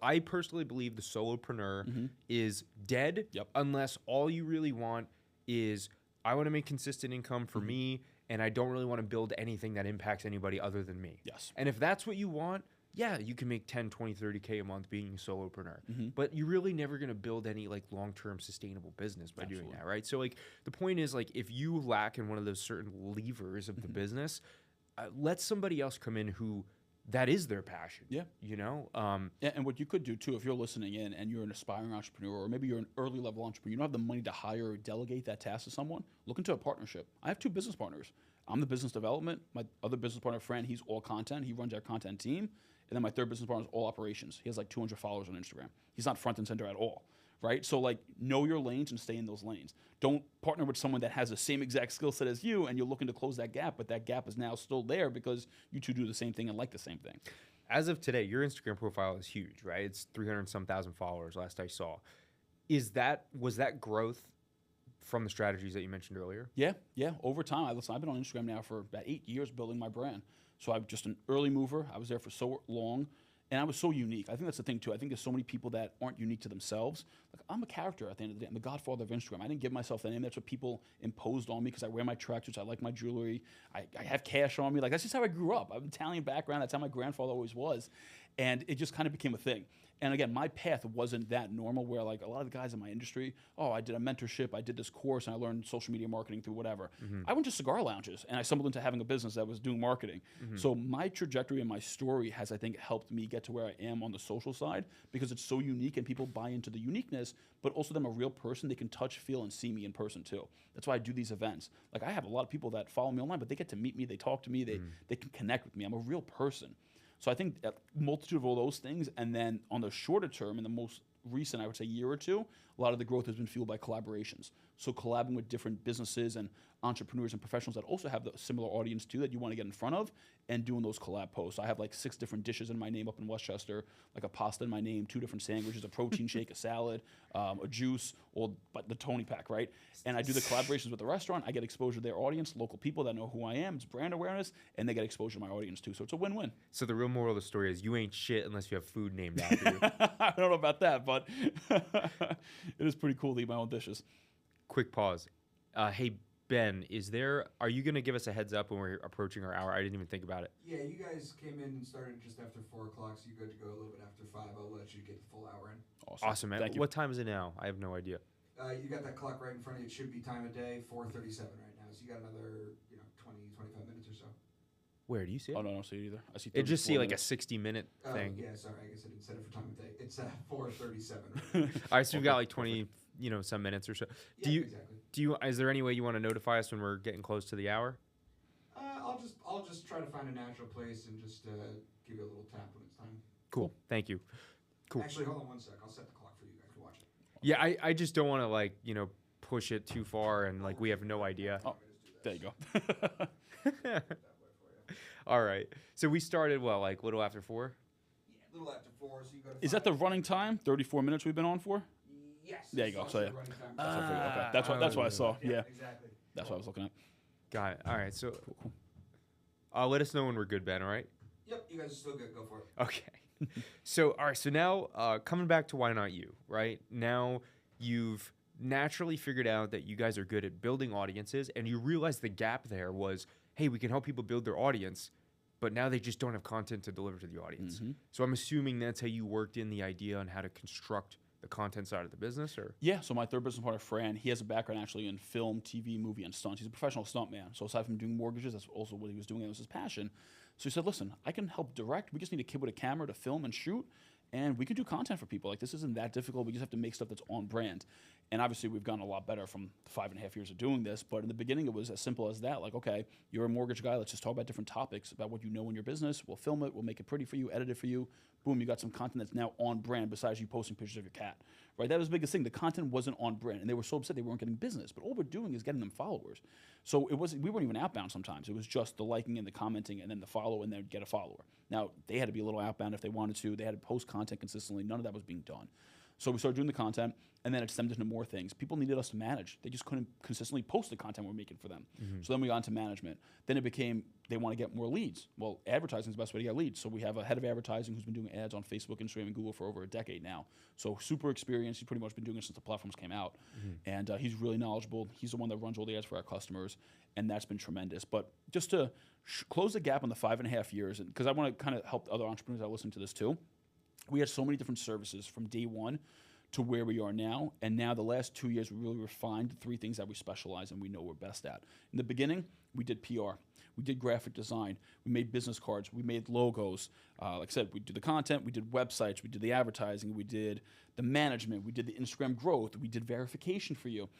I personally believe the solopreneur is dead unless all you really want is, I want to make consistent income for me, and I don't really want to build anything that impacts anybody other than me. Yes. And if that's what you want, yeah, you can make 10, 20, 30K a month being a solopreneur. But you're really never going to build any, like, long-term sustainable business by doing that, right? So, like, the point is, like, if you lack in one of those certain levers of the business, let somebody else come in who that is their passion. Yeah. You know? And what you could do too, if you're listening in and you're an aspiring entrepreneur, or maybe you're an early level entrepreneur, you don't have the money to hire or delegate that task to someone, look into a partnership. I have 2 business partners. I'm the business development. My other business partner, friend, he's all content. He runs our content team. And then my third business partner is all operations. He has like 200 followers on Instagram. He's not front and center at all, right? So, like, know your lanes and stay in those lanes. Don't partner with someone that has the same exact skill set as you and you're looking to close that gap, but that gap is now still there because you two do the same thing and like the same thing. As of today, your Instagram profile is huge, right? It's 300-some thousand followers last I saw. Was that growth from the strategies that you mentioned earlier? Yeah. Over time, I've been on Instagram now for about 8 years building my brand. So I'm just an early mover. I was there for so long, and I was so unique. I think that's the thing too. I think there's so many people that aren't unique to themselves. Like, I'm a character at the end of the day. I'm the godfather of Instagram. I didn't give myself that name. That's what people imposed on me because I wear my tracksuits. I like my jewelry. I have cash on me. Like, that's just how I grew up. I have an Italian background. That's how my grandfather always was, and it just kind of became a thing. And again, my path wasn't that normal where, like, a lot of the guys in my industry, oh, I did a mentorship, I did this course, and I learned social media marketing through whatever. I went to cigar lounges, and I stumbled into having a business that was doing marketing. So my trajectory and my story has, I think, helped me get to where I am on the social side because it's so unique and people buy into the uniqueness, but also them a real person. They can touch, feel, and see me in person too. That's why I do these events. Like, I have a lot of people that follow me online, but they get to meet me, they talk to me, they can connect with me. I'm a real person. So I think a multitude of all those things, and then on the shorter term, in the most recent, I would say, year or two, a lot of the growth has been fueled by collaborations. So collabing with different businesses and entrepreneurs and professionals that also have the similar audience too that you want to get in front of, and doing those collab posts. I have like 6 different dishes in my name up in Westchester, like a pasta in my name, 2 different sandwiches, a protein shake, a salad, a juice, but the Tony pack, right? And I do the collaborations with the restaurant. I get exposure to their audience, local people that know who I am. It's brand awareness, and they get exposure to my audience too. So it's a win-win. So the real moral of the story is you ain't shit unless you have food named after you. I don't know about that, but it is pretty cool to eat my own dishes. Quick pause. Hey, Ben, are you going to give us a heads up when we're approaching our hour? I didn't even think about it. Yeah, you guys came in and started just after 4 o'clock, so you're good to go a little bit after 5. I'll let you get the full hour in. Awesome, man. Thank you. What time is it now? I have no idea. You got that clock right in front of you. It should be time of day, 4:37 right now. So you got another, 20, 25 minutes or so. Where do you see it? Oh no, I don't see it either. I see. It just see 34 like a minutes. 60-minute thing. Yeah, sorry, I guess I didn't set it for time of day. It's 4:37. All right, so we've got Okay, like 20, some minutes or so. Yeah, exactly. Is there any way you want to notify us when we're getting close to the hour? I'll just try to find a natural place and just give you a little tap when it's time. Cool. Thank you. Cool. Actually, hold on one sec. I'll set the clock for you guys to watch it. Yeah, I just don't want to push it too far and we have no idea. Oh, there you go. All right. So we started little after 4? Yeah, a little after 4, so you go to Is that 5. the running time? 34 minutes we've been on for? Yes. There you go. it's So, also yeah. the running time. That's what I figured. Okay. Ah, That's what I saw. Yeah. Exactly. That's what I was looking at. Got it. All right. So let us know when we're good, Ben, all right? Yep, you guys are still good. Go for it. Okay. So, all right. So now coming back to Why Not You, right? Now you've naturally figured out that you guys are good at building audiences, and you realize the gap there was, hey, we can help people build their audience, but now they just don't have content to deliver to the audience. Mhm. So I'm assuming that's how you worked in the idea on how to construct the content side of the business, or? Yeah, so my third business partner, Fran, he has a background actually in film, TV, movie, and stunts. He's a professional stuntman. So aside from doing mortgages, that's also what he was doing. It was his passion. So he said, listen, I can help direct. We just need a kid with a camera to film and shoot, and we can do content for people. Like, this isn't that difficult. We just have to make stuff that's on brand. And obviously, we've gotten a lot better from the 5.5 years of doing this. But in the beginning, it was as simple as that. Like, okay, you're a mortgage guy. Let's just talk about different topics about what you know in your business. We'll film it. We'll make it pretty for you, edit it for you. Boom, you got some content that's now on brand besides you posting pictures of your cat. Right? That was the biggest thing. The content wasn't on brand. And they were so upset they weren't getting business. But all we're doing is getting them followers. So we weren't even outbound sometimes. It was just the liking and the commenting and then the follow and then get a follower. Now, they had to be a little outbound if they wanted to. They had to post content consistently. None of that was being done. So we started doing the content, and then it extended into more things. People needed us to manage. They just couldn't consistently post the content we're making for them. So then we got into management. Then it became they want to get more leads. Well, advertising is the best way to get leads. So we have a head of advertising who's been doing ads on Facebook, Instagram, and Google for over a decade now. So super experienced. He's pretty much been doing it since the platforms came out. And he's really knowledgeable. He's the one that runs all the ads for our customers, and that's been tremendous. But just to close the gap on the 5.5 years, because I want to kind of help other entrepreneurs that listen to this too, we had so many different services from day one to where we are now. And now the last 2 years, we really refined the 3 things that we specialize in, we know we're best at. In the beginning, we did PR. We did graphic design. We made business cards. We made logos. Like I said, we did the content. We did websites. We did the advertising. We did the management. We did the Instagram growth. We did verification for you.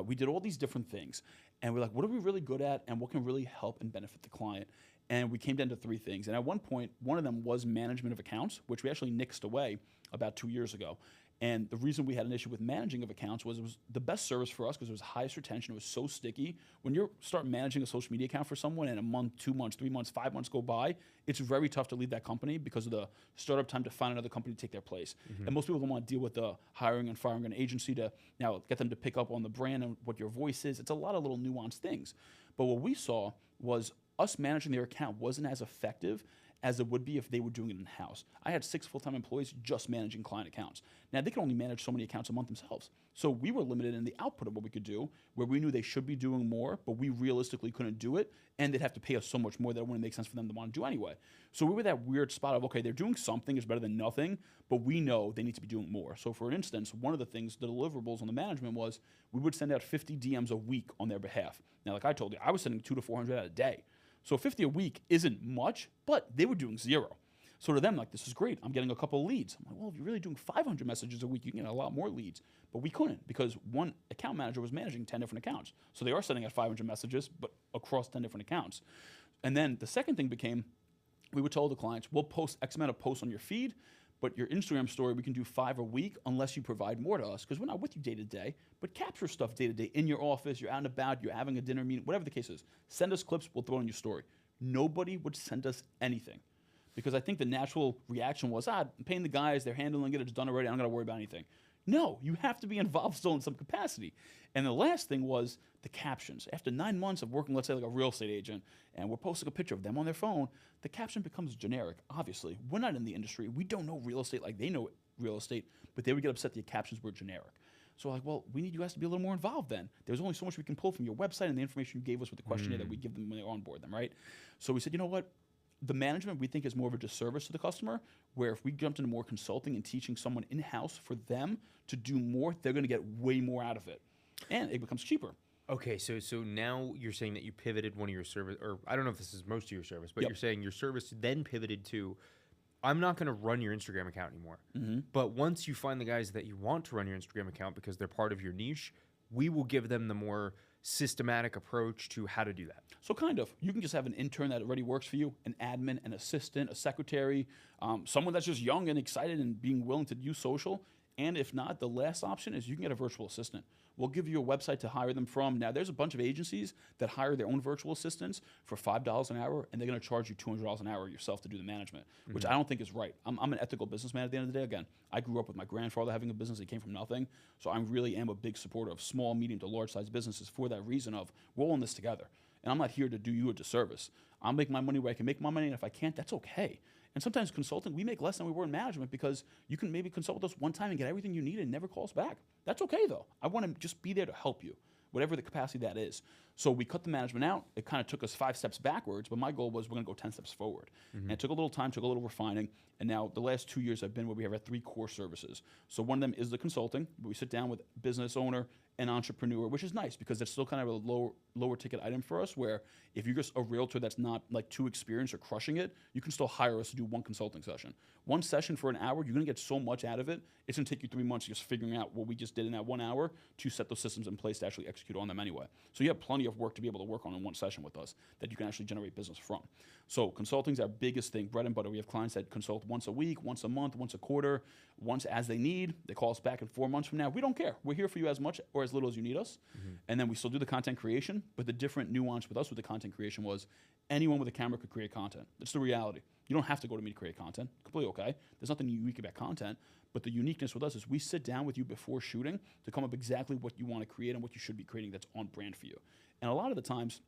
We did all these different things. And we're like, what are we really good at and what can really help and benefit the client? And we came down to 3 things. And at one point, one of them was management of accounts, which we actually nixed away about 2 years ago. And the reason we had an issue with managing of accounts was it was the best service for us because it was highest retention. It was so sticky. When you start managing a social media account for someone and a month, 2 months, 3 months, 5 months go by, it's very tough to leave that company because of the startup time to find another company to take their place. And most people don't want to deal with the hiring and firing an agency to now get them to pick up on the brand and what your voice is. It's a lot of little nuanced things. But what we saw was us managing their account wasn't as effective as it would be if they were doing it in-house. I had 6 full-time employees just managing client accounts. Now, they can only manage so many accounts a month themselves. So we were limited in the output of what we could do, where we knew they should be doing more, but we realistically couldn't do it, and they'd have to pay us so much more that it wouldn't make sense for them to want to do anyway. So we were that weird spot of, okay, they're doing something, it's better than nothing, but we know they need to be doing more. So for instance, one of the things, the deliverables on the management was we would send out 50 DMs a week on their behalf. Now, like I told you, I was sending 200 to 400 out a day. So 50 a week isn't much, but they were doing 0. So to them, like, this is great. I'm getting a couple of leads. I'm like, well, if you're really doing 500 messages a week, you can get a lot more leads. But we couldn't because one account manager was managing 10 different accounts. So they are sending out 500 messages, but across 10 different accounts. And then the second thing became, we would tell the clients, we'll post X amount of posts on your feed, but your Instagram story, we can do 5 a week unless you provide more to us because we're not with you day to day, but capture stuff day to day in your office, you're out and about, you're having a dinner meeting, whatever the case is. Send us clips, we'll throw it in your story. Nobody would send us anything because I think the natural reaction was, I'm paying the guys, they're handling it, it's done already, I don't got to worry about anything. No, you have to be involved still in some capacity. And the last thing was the captions. After 9 months of working, let's say like a real estate agent, and we're posting a picture of them on their phone, the caption becomes generic, obviously. We're not in the industry. We don't know real estate like they know real estate, but they would get upset the captions were generic. So like, well, we need you guys to be a little more involved then. There's only so much we can pull from your website and the information you gave us with the questionnaire that we give them when they onboard them, right? So we said, you know what? The management we think is more of a disservice to the customer, where if we jumped into more consulting and teaching someone in-house for them to do more, they're going to get way more out of it. And it becomes cheaper. Okay, so now you're saying that you pivoted one of your service, or I don't know if this is most of your service, but Yep. you're saying your service then pivoted to, I'm not going to run your Instagram account anymore. Mm-hmm. But once you find the guys that you want to run your Instagram account because they're part of your niche, we will give them the more systematic approach to how to do that. So kind of, you can just have an intern that already works for you, an admin, an assistant, a secretary, someone that's just young and excited and being willing to use social. And if not, the last option is you can get a virtual assistant. We'll give you a website to hire them from. Now, there's a bunch of agencies that hire their own virtual assistants for $5 an hour, and they're going to charge you $200 an hour yourself to do the management, which I don't think is right. I'm an ethical businessman at the end of the day. Again, I grew up with my grandfather having a business. He came from nothing. So I really am a big supporter of small, medium to large size businesses for that reason of we're all in this together. And I'm not here to do you a disservice. I'll make my money where I can make my money, and if I can't, that's okay. And sometimes consulting, we make less than we were in management because you can maybe consult with us one time and get everything you need and never call us back. That's okay, though. I want to just be there to help you, whatever the capacity that is. So we cut the management out. It kind of took us 5 steps backwards, but my goal was we're going to go 10 steps forward. And it took a little time, took a little refining. And now the last 2 years I've been where we have our 3 core services. So one of them is the consulting, where we sit down with business owner and entrepreneur, which is nice because it's still kind of a lower ticket item for us, where if you're just a realtor that's not like too experienced or crushing it, you can still hire us to do one consulting session. One session for an hour, you're gonna get so much out of it. It's gonna take you 3 months just figuring out what we just did in that 1 hour to set those systems in place to actually execute on them anyway. So you have plenty of work to be able to work on in one session with us that you can actually generate business from. So consulting's our biggest thing, bread and butter. We have clients that consult once a week, once a month, once a quarter, once as they need. They call us back in 4 months from now. We don't care. We're here for you as much or as little as you need us. And then we still do the content creation, but the different nuance with us with the content creation was anyone with a camera could create content. That's the reality. You don't have to go to me to create content. Completely okay. There's nothing unique about content, but the uniqueness with us is we sit down with you before shooting to come up exactly what you want to create and what you should be creating that's on brand for you. And a lot of the times,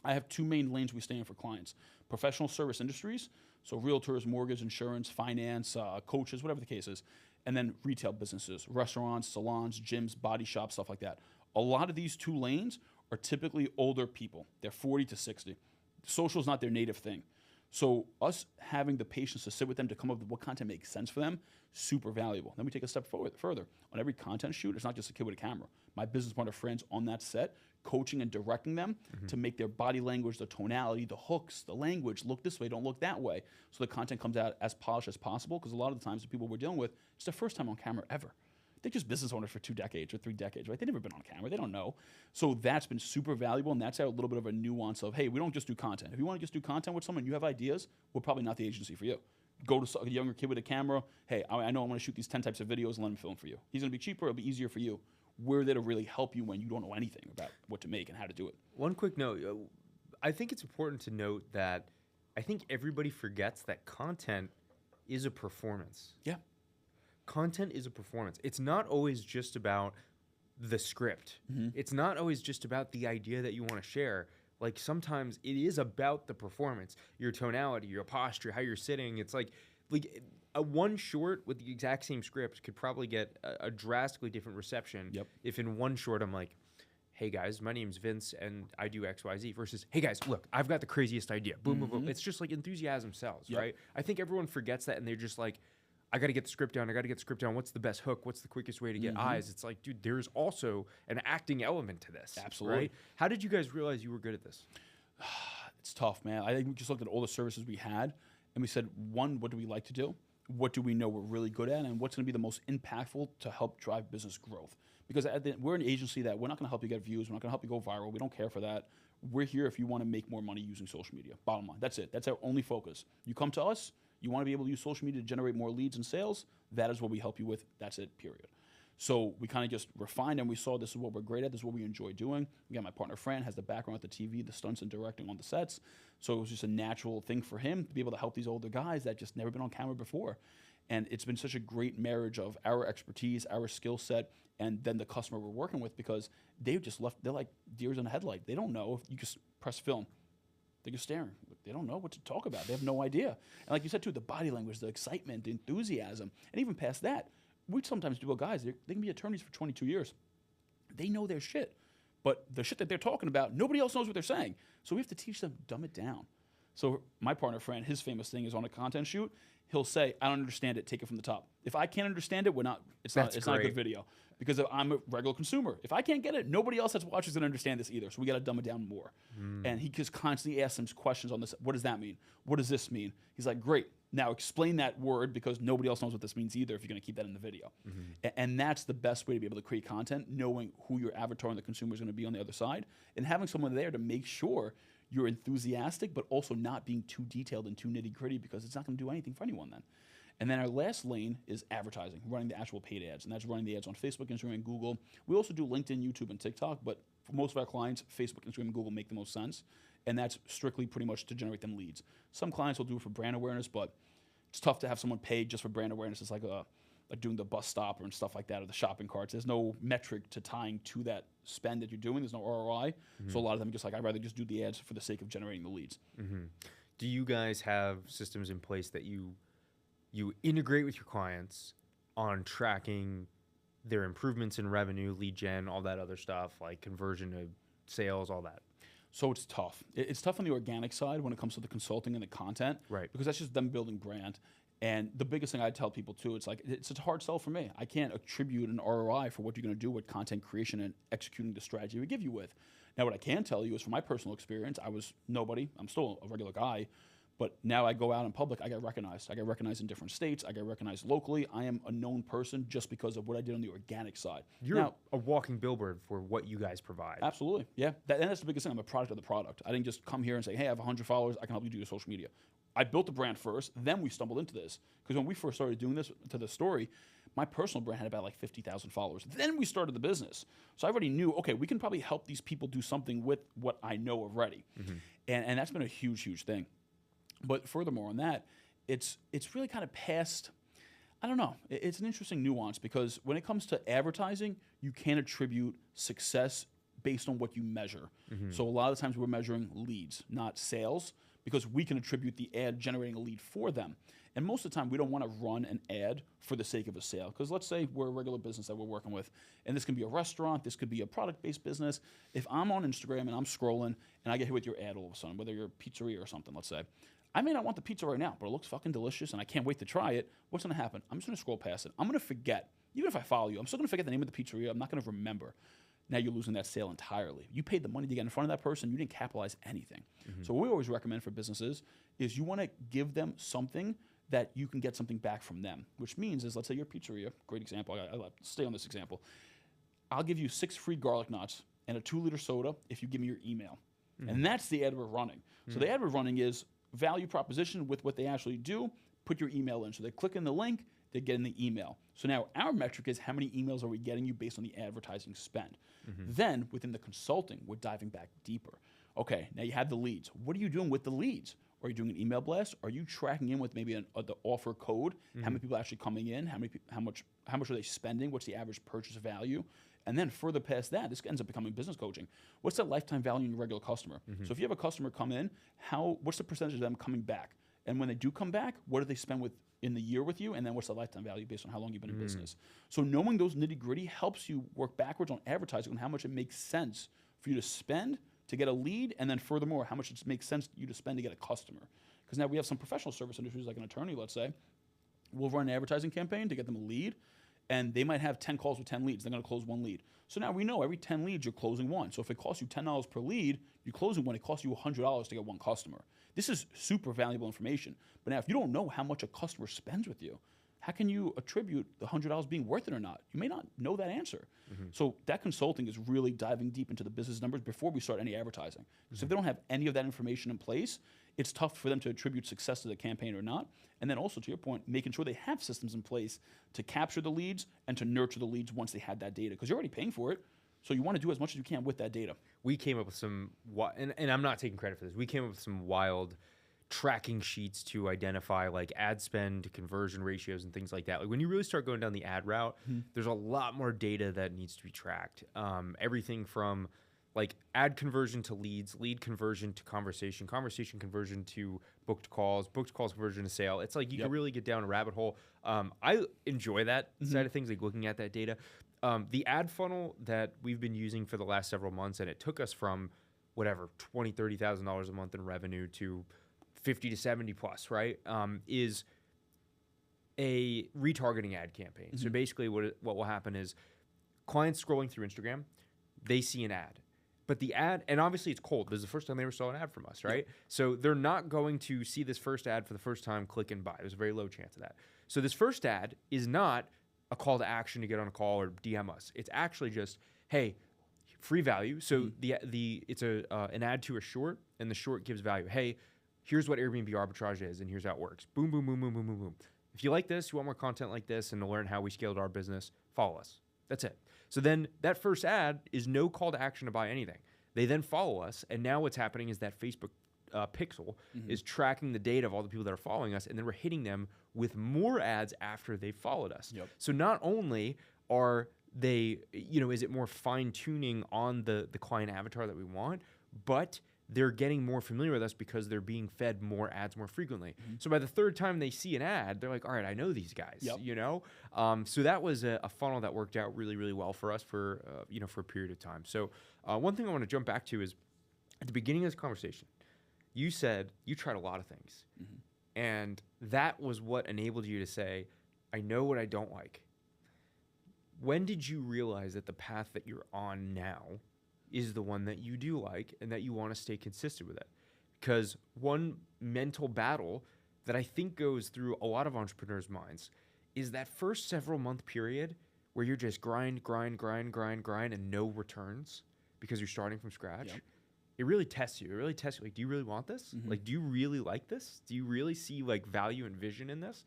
I have 2 main lanes we stay in for clients. Professional service industries, so realtors, mortgage, insurance, finance, coaches, whatever the case is. And then retail businesses, restaurants, salons, gyms, body shops, stuff like that. A lot of these 2 lanes are typically older people. They're 40 to 60. Social is not their native thing. So us having the patience to sit with them to come up with what content makes sense for them, super valuable. Then we take a step further. On every content shoot, it's not just a kid with a camera. My business partner friends on that set, coaching and directing them to make their body language, the tonality, the hooks, the language look this way, don't look that way. So the content comes out as polished as possible, because a lot of the times the people we're dealing with, it's their first time on camera ever. They're just business owners for 2 decades or 3 decades, right? They've never been on camera. They don't know. So that's been super valuable, and that's a little bit of a nuance of, hey, we don't just do content. If you want to just do content with someone, you have ideas, we're probably not the agency for you. Go to a younger kid with a camera. Hey, I know I want to shoot these 10 types of videos and let him film for you. He's going to be cheaper. It'll be easier for you. We're there to really help you when you don't know anything about what to make and how to do it. One quick note. I think it's important to note that I think everybody forgets that content is a performance. Yeah. Content is a performance. It's not always just about the script. It's not always just about the idea that you want to share. Like sometimes it is about the performance, your tonality, your posture, how you're sitting. It's like a one short with the exact same script could probably get a drastically different reception. Yep. If in one short I'm like, hey guys, my name's Vince and I do XYZ, versus, hey guys, look, I've got the craziest idea. Boom, boom, boom. It's just like enthusiasm sells, Yep. right? I think everyone forgets that, and they're just like, I got to get the script down. I got to get the script down. What's the best hook? What's the quickest way to get eyes? It's like, dude, there's also an acting element to this. Absolutely. Right? How did you guys realize you were good at this? It's tough, man. I think we just looked at all the services we had, and we said, one, what do we like to do? What do we know we're really good at? And what's going to be the most impactful to help drive business growth? Because we're an agency that we're not going to help you get views. We're not going to help you go viral. We don't care for that. We're here if you want to make more money using social media. Bottom line. That's it. That's our only focus. You come to us, you want to be able to use social media to generate more leads and sales. That is what we help you with. That's it, period. So we kind of just refined, and we saw this is what we're great at. This is what we enjoy doing. Again, my partner Fran has the background at the TV, the stunts and directing on the sets. So it was just a natural thing for him to be able to help these older guys that just never been on camera before. And it's been such a great marriage of our expertise, our skill set, and then the customer we're working with, because they've just left, they're like deers in a headlight. They don't know if you just press film. They're just staring. They don't know what to talk about. They have no idea. And like you said, too, the body language, the excitement, the enthusiasm, and even past that, we sometimes do guys, they can be attorneys for 22 years. They know their shit. But the shit that they're talking about, nobody else knows what they're saying. So we have to teach them, dumb it down. So my partner, Fran, his famous thing is on a content shoot, he'll say, I don't understand it, take it from the top. If I can't understand it, it's not a good great. video. Because I'm a regular consumer. If I can't get it, nobody else that's watching is gonna understand this either. So we gotta dumb it down more. And he just constantly asks them questions on this. What does that mean? What does this mean? He's like, great. Now explain that word because nobody else knows what this means either if you're gonna keep that in the video. And that's the best way to be able to create content, knowing who your avatar and the consumer is gonna be on the other side, and having someone there to make sure you're enthusiastic, but also not being too detailed and too nitty gritty because it's not gonna do anything for anyone then. And then our last lane is advertising, running the actual paid ads. And that's running the ads on Facebook, Instagram, and Google. We also do LinkedIn, YouTube, and TikTok. But for most of our clients, Facebook, Instagram, and Google make the most sense. And that's strictly pretty much to generate them leads. Some clients will do it for brand awareness, but it's tough to have someone paid just for brand awareness. It's like doing the bus stop and stuff like that, or the shopping carts. There's no metric to tying to that spend that you're doing. There's no ROI. So a lot of them are just like, I'd rather just do the ads for the sake of generating the leads. Do you guys have systems in place that you integrate with your clients on tracking their improvements in revenue, lead gen, all that other stuff, like conversion to sales, all that? So it's tough. It's tough on the organic side when it comes to the consulting and the content, Right. because that's just them building brand. And the biggest thing I tell people too, it's like, it's a hard sell for me. I can't attribute an ROI for what you're gonna do with content creation and executing the strategy we give you with. Now, what I can tell you is from my personal experience, I was nobody. I'm still a regular guy. But now I go out in public, I get recognized. I get recognized in different states. I get recognized locally. I am a known person just because of what I did on the organic side. You're now, a walking billboard for what you guys provide. absolutely, yeah. And that's the biggest thing. I'm a product of the product. I didn't just come here and say, hey, I have 100 followers. I can help you do your social media. I built the brand first, then we stumbled into this. Because when we first started doing this, to the story, my personal brand had about like 50,000 followers. Then we started the business. So I already knew, okay, we can probably help these people do something with what I know already. And that's been a huge, huge thing. But furthermore on that, it's really kind of past, I don't know, it's an interesting nuance because when it comes to advertising, you can't attribute success based on what you measure. So a lot of the times we're measuring leads, not sales, because we can attribute the ad generating a lead for them. And most of the time we don't want to run an ad for the sake of a sale. Because let's say we're a regular business that we're working with, and this can be a restaurant, this could be a product-based business. If I'm on Instagram and I'm scrolling and I get hit with your ad all of a sudden, whether you're a pizzeria or something, let's say, I may not want the pizza right now, but it looks fucking delicious and I can't wait to try it. What's gonna happen? I'm just gonna scroll past it. I'm gonna forget. Even if I follow you, I'm still gonna forget the name of the pizzeria. I'm not gonna remember. Now you're losing that sale entirely. You paid the money to get in front of that person. You didn't capitalize anything. So what we always recommend for businesses is you wanna give them something that you can get something back from them, which means is, let's say you're a pizzeria, great example, I'll stay on this example. I'll give you 6 free garlic knots and a 2-liter soda if you give me your email. And that's the ad we're running. So the ad we're running is value proposition with what they actually do, put your email in. So they click in the link, they get in the email. So now our metric is how many emails are we getting you based on the advertising spend. Then within the consulting, we're diving back deeper. Okay, now you have the leads. What are you doing with the leads? Are you doing an email blast? Are you tracking in with maybe the offer code? How many people are actually coming in? How much are they spending? What's the average purchase value? And then further past that, this ends up becoming business coaching. What's the lifetime value in your regular customer? So if you have a customer come in, what's the percentage of them coming back? And when they do come back, what do they spend in the year with you? And then what's the lifetime value based on how long you've been in business? So knowing those nitty gritty helps you work backwards on advertising and how much it makes sense for you to spend to get a lead, and then furthermore, how much it makes sense for you to spend to get a customer. Because now we have some professional service industries like an attorney, let's say. We'll run an advertising campaign to get them a lead, and they might have 10 calls with 10 leads. They're going to close 1 lead. So now we know every 10 leads, you're closing 1. So if it costs you $10 per lead, you're closing 1. It costs you $100 to get 1 customer. This is super valuable information. But now if you don't know how much a customer spends with you, how can you attribute the $100 being worth it or not? You may not know that answer. So that consulting is really diving deep into the business numbers before we start any advertising. Because if they don't have any of that information in place, it's tough for them to attribute success to the campaign or not. And then also, to your point, making sure they have systems in place to capture the leads and to nurture the leads once they had that data. Because you're already paying for it, so you want to do as much as you can with that data. We came up with some, and I'm not taking credit for this, we came up with some wild tracking sheets to identify like ad spend to conversion ratios and things like that. Like when you really start going down the ad route, there's a lot more data that needs to be tracked. Everything from like ad conversion to leads, lead conversion to conversation, conversation conversion to booked calls conversion to sale. It's like you can really get down a rabbit hole. I enjoy that side of things, like looking at that data. The ad funnel that we've been using for the last several months, and it took us from whatever $20,000, $30,000 a month in revenue to 50 to 70 plus, right? Is a retargeting ad campaign. So basically what will happen is clients scrolling through Instagram, they see an ad. But the ad, and obviously it's cold. This is the first time they ever saw an ad from us, right? So they're not going to see this first ad for the first time, click and buy. There's a very low chance of that. So this first ad is not a call to action to get on a call or DM us. It's actually just, hey, free value. So it's an ad to a short, and the short gives value. Hey, here's what Airbnb arbitrage is, and here's how it works. Boom, boom, boom, boom, boom, boom, boom. If you like this, you want more content like this, and to learn how we scaled our business, follow us. That's it. So then that first ad is no call to action to buy anything. They then follow us, and now what's happening is that Facebook pixel is tracking the data of all the people that are following us, and then we're hitting them with more ads after they've followed us. Yep. So not only are they, is it more fine tuning on the client avatar that we want, but they're getting more familiar with us because they're being fed more ads more frequently. So by the third time they see an ad, they're like, all right, I know these guys, So that was a funnel that worked out really, really well for us for a period of time. So one thing I want to jump back to is at the beginning of this conversation, you said you tried a lot of things. And that was what enabled you to say, I know what I don't like. When did you realize that the path that you're on now is the one that you do like and that you want to stay consistent with it? Because one mental battle that I think goes through a lot of entrepreneurs' minds is that first several month period where you're just grind, and no returns because you're starting from scratch. Yep. It really tests you. It really tests you. Like, do you really want this? Like, do you really like this? Do you really see like value and vision in this?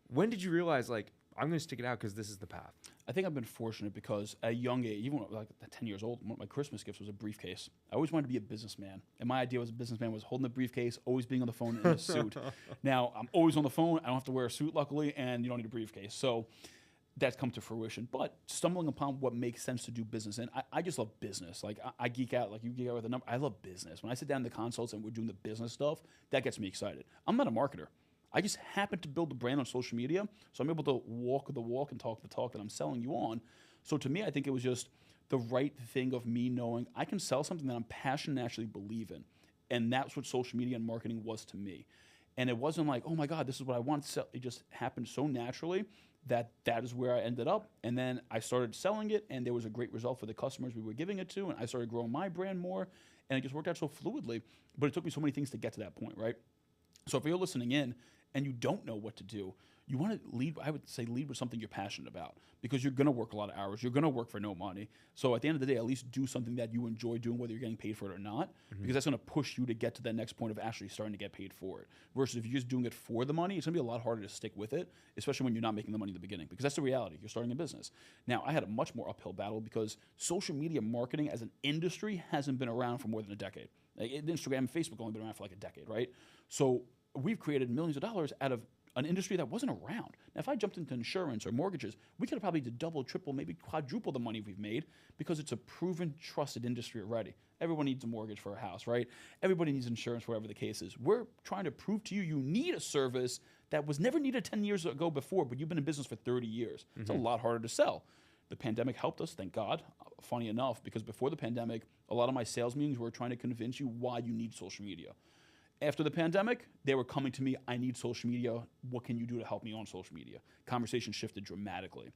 When did you realize, like, I'm going to stick it out because this is the path? I think I've been fortunate because at a young age, even like at 10 years old, one of my Christmas gifts was a briefcase. I always wanted to be a businessman. And my idea was a businessman was holding a briefcase, always being on the phone in a suit. Now, I'm always on the phone. I don't have to wear a suit, luckily, and you don't need a briefcase. So that's come to fruition. But stumbling upon what makes sense to do business in, I just love business. Like, I geek out, like you geek out with the number. I love business. When I sit down in the consults and we're doing the business stuff, that gets me excited. I'm not a marketer. I just happen to build a brand on social media, so I'm able to walk the walk and talk the talk that I'm selling you on. So to me, I think it was just the right thing of me knowing I can sell something that I'm passionate and actually believe in. And that's what social media and marketing was to me. And it wasn't like, oh my God, this is what I want to sell. It just happened so naturally that is where I ended up. And then I started selling it, and there was a great result for the customers we were giving it to, and I started growing my brand more, and it just worked out so fluidly. But it took me so many things to get to that point, right? So if you're listening in and you don't know what to do, you want to lead, I would say lead with something you're passionate about, because you're going to work a lot of hours. You're going to work for no money. So at the end of the day, at least do something that you enjoy doing, whether you're getting paid for it or not, because that's going to push you to get to that next point of actually starting to get paid for it. Versus if you're just doing it for the money, it's going to be a lot harder to stick with it, especially when you're not making the money in the beginning, because that's the reality. You're starting a business. Now, I had a much more uphill battle because social media marketing as an industry hasn't been around for more than a decade. Like, Instagram and Facebook have only been around for like a decade, right? So we've created millions of dollars out of an industry that wasn't around. Now, if I jumped into insurance or mortgages, we could have probably did double, triple, maybe quadruple the money we've made, because it's a proven, trusted industry already. Everyone needs a mortgage for a house, right? Everybody needs insurance, whatever the case is. We're trying to prove to you you need a service that was never needed 10 years ago before, but you've been in business for 30 years. It's a lot harder to sell. The pandemic helped us, thank God. Funny enough, because before the pandemic, a lot of my sales meetings were trying to convince you why you need social media. After the pandemic, they were coming to me, I need social media. What can you do to help me on social media? Conversation shifted dramatically.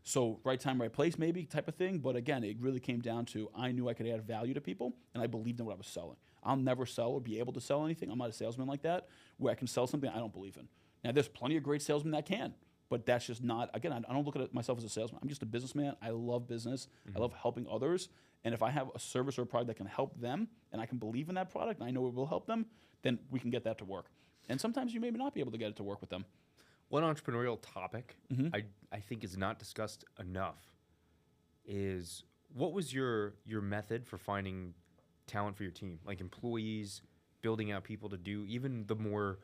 So right time, right place maybe type of thing. But again, it really came down to I knew I could add value to people, and I believed in what I was selling. I'll never sell or be able to sell anything. I'm not a salesman like that, where I can sell something I don't believe in. Now, there's plenty of great salesmen that can. But that's just not, again, I don't look at myself as a salesman. I'm just a businessman. I love business. I love helping others. And if I have a service or a product that can help them, and I can believe in that product, and I know it will help them, then we can get that to work. And sometimes you may not be able to get it to work with them. One entrepreneurial topic I think is not discussed enough is, what was your method for finding talent for your team? Like employees, building out people to do even the more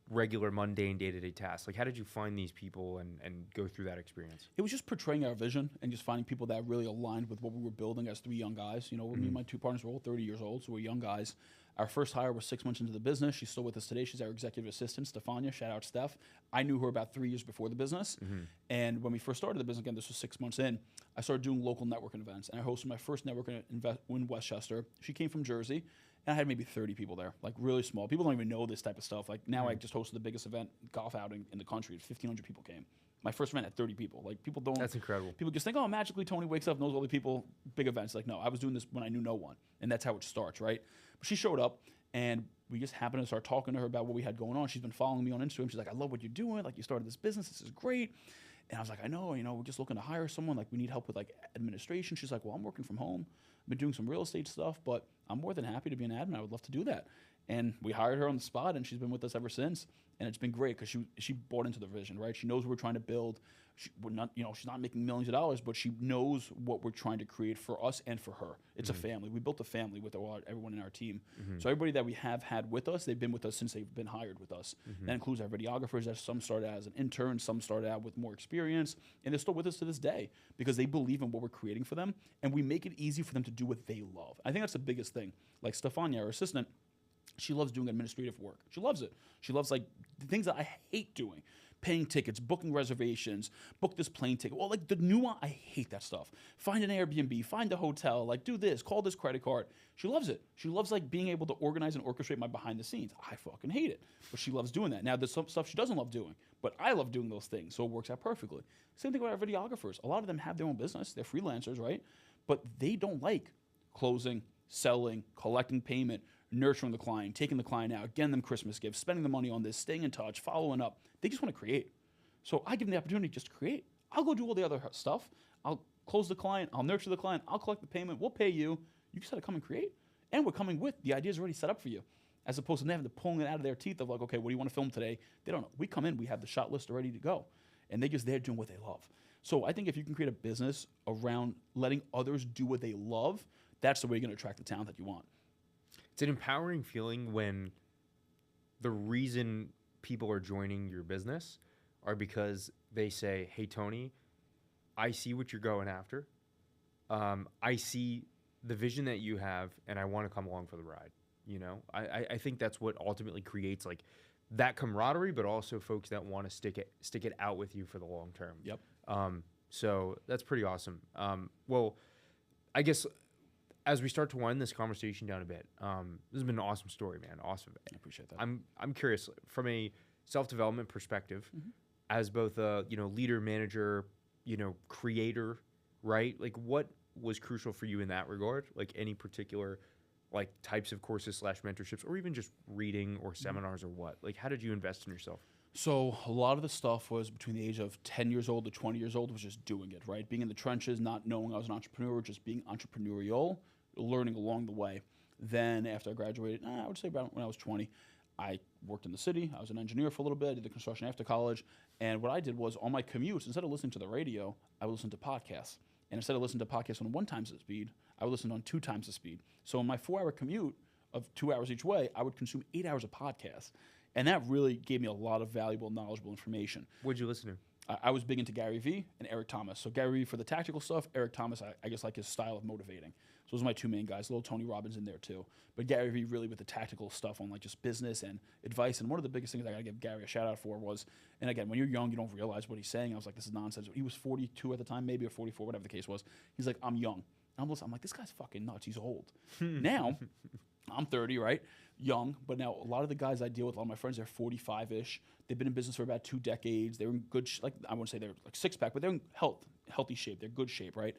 regular, mundane, day-to-day tasks? Like, how did you find these people and go through that experience? It was just portraying our vision and just finding people that really aligned with what we were building as three young guys. You know, me and my two partners were all 30 years old, so we're young guys. Our first hire was 6 months into the business. She's still with us today. She's our executive assistant, Stefania. Shout out, Steph. I knew her about 3 years before the business. And when we first started the business, again, this was 6 months in, I started doing local networking events. And I hosted my first networking event in Westchester. She came from Jersey. And I had maybe 30 people there, like really small. People don't even know this type of stuff. Like now I just hosted the biggest event, golf outing in the country. 1,500 people came. My first event had 30 people. Like people don't. That's incredible. People just think, oh, magically Tony wakes up, knows all the people, big events. Like, no, I was doing this when I knew no one. And that's how it starts, right? But she showed up, and we just happened to start talking to her about what we had going on. She's been following me on Instagram. She's like, I love what you're doing. Like, you started this business. This is great. And I was like, I know, we're just looking to hire someone. Like, we need help with, like, administration. She's like, well, I'm working from home. I've been doing some real estate stuff, but I'm more than happy to be an admin. I would love to do that. And we hired her on the spot, and she's been with us ever since. And it's been great because she bought into the vision, right? She knows what we're trying to build. We're not, she's not making millions of dollars, but she knows what we're trying to create for us and for her. It's a family. We built a family with everyone in our team. So everybody that we have had with us, they've been with us since they've been hired with us. That includes our videographers. That some started out as an intern, some started out with more experience, and they're still with us to this day because they believe in what we're creating for them, and we make it easy for them to do what they love. I think that's the biggest thing. Like Stefania, our assistant, she loves doing administrative work. She loves it. She loves like the things that I hate doing. Paying tickets, booking reservations, book this plane ticket. Well, like the nuance, I hate that stuff. Find an Airbnb, find a hotel, like do this, call this credit card. She loves it. She loves like being able to organize and orchestrate my behind the scenes. I fucking hate it, but she loves doing that. Now there's some stuff she doesn't love doing, but I love doing those things, so it works out perfectly. Same thing with our videographers. A lot of them have their own business. They're freelancers, right? But they don't like closing, selling, collecting payment, nurturing the client, taking the client out, getting them Christmas gifts, spending the money on this, staying in touch, following up. They just want to create. So I give them the opportunity just to create. I'll go do all the other stuff. I'll close the client. I'll nurture the client. I'll collect the payment. We'll pay you. You just got to come and create. And we're coming with the ideas already set up for you, as opposed to them having to pulling it out of their teeth of like, okay, what do you want to film today? They don't know. We come in. We have the shot list ready to go. And they're just there doing what they love. So I think if you can create a business around letting others do what they love, that's the way you're going to attract the talent that you want. It's an empowering feeling when the reason people are joining your business are because they say, hey, Tony, I see what you're going after. I see the vision that you have, and I want to come along for the ride. I think that's what ultimately creates like that camaraderie, but also folks that want to stick it out with you for the long term. Yep. So that's pretty awesome. Well, I guess as we start to wind this conversation down a bit, this has been an awesome story, man. Awesome. I appreciate that. I'm curious from a self-development perspective, as both a leader, manager, creator, right? Like, what was crucial for you in that regard? Like any particular like types of courses / mentorships, or even just reading or seminars or what? Like, how did you invest in yourself? So a lot of the stuff was between the age of 10 years old to 20 years old, was just doing it, right? Being in the trenches, not knowing I was an entrepreneur, just being entrepreneurial, learning along the way. Then after I graduated, I would say about when I was 20, I worked in the city. I was an engineer for a little bit. I did the construction after college. And what I did was on my commutes, instead of listening to the radio, I would listen to podcasts. And instead of listening to podcasts on 1 times the speed, I would listen on 2 times the speed. So in my 4-hour commute of 2 hours each way, I would consume 8 hours of podcasts. And that really gave me a lot of valuable, knowledgeable information. What'd you listen to? I was big into Gary Vee and Eric Thomas. So Gary Vee for the tactical stuff, Eric Thomas, I just like his style of motivating. So those are my 2 main guys. A little Tony Robbins in there too. But Gary Vee really with the tactical stuff on like just business and advice. And one of the biggest things I got to give Gary a shout out for was, and again, when you're young, you don't realize what he's saying. I was like, this is nonsense. He was 42 at the time, maybe, or 44, whatever the case was. He's like, I'm young. And I'm like, this guy's fucking nuts. He's old. Now, I'm 30, right? Young, but now a lot of the guys I deal with, a lot of my friends, they're 45-ish. They've been in business for about 2 decades. They're in good, like I wouldn't say they're like 6-pack, but they're in healthy shape. They're good shape, right?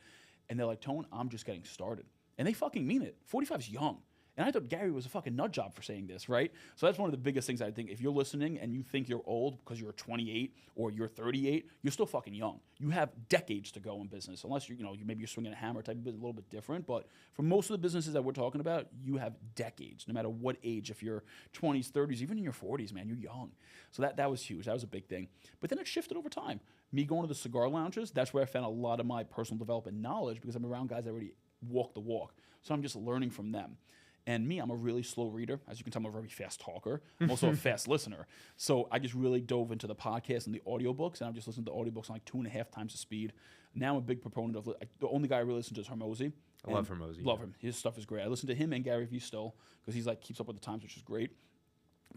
And they're like, Tone, I'm just getting started. And they fucking mean it. 45 is young. And I thought Gary was a fucking nut job for saying this, right? So that's one of the biggest things I think. If you're listening and you think you're old because you're 28 or you're 38, you're still fucking young. You have decades to go in business, unless maybe you're swinging a hammer type of business, a little bit different. But for most of the businesses that we're talking about, you have decades, no matter what age. If you're 20s, 30s, even in your 40s, man, you're young. So that was huge. That was a big thing. But then it shifted over time. Me going to the cigar lounges, that's where I found a lot of my personal development knowledge because I'm around guys that already walk the walk. So I'm just learning from them. And me, I'm a really slow reader. As you can tell, I'm a very fast talker. I'm also a fast listener. So I just really dove into the podcast and the audiobooks, and I'm just listening to audiobooks on like 2.5 times the speed. Now I'm a big proponent of, the only guy I really listen to is Hormozi. I love Hormozi. Love him. His stuff is great. I listen to him and Gary Vee still because he's like keeps up with the times, which is great.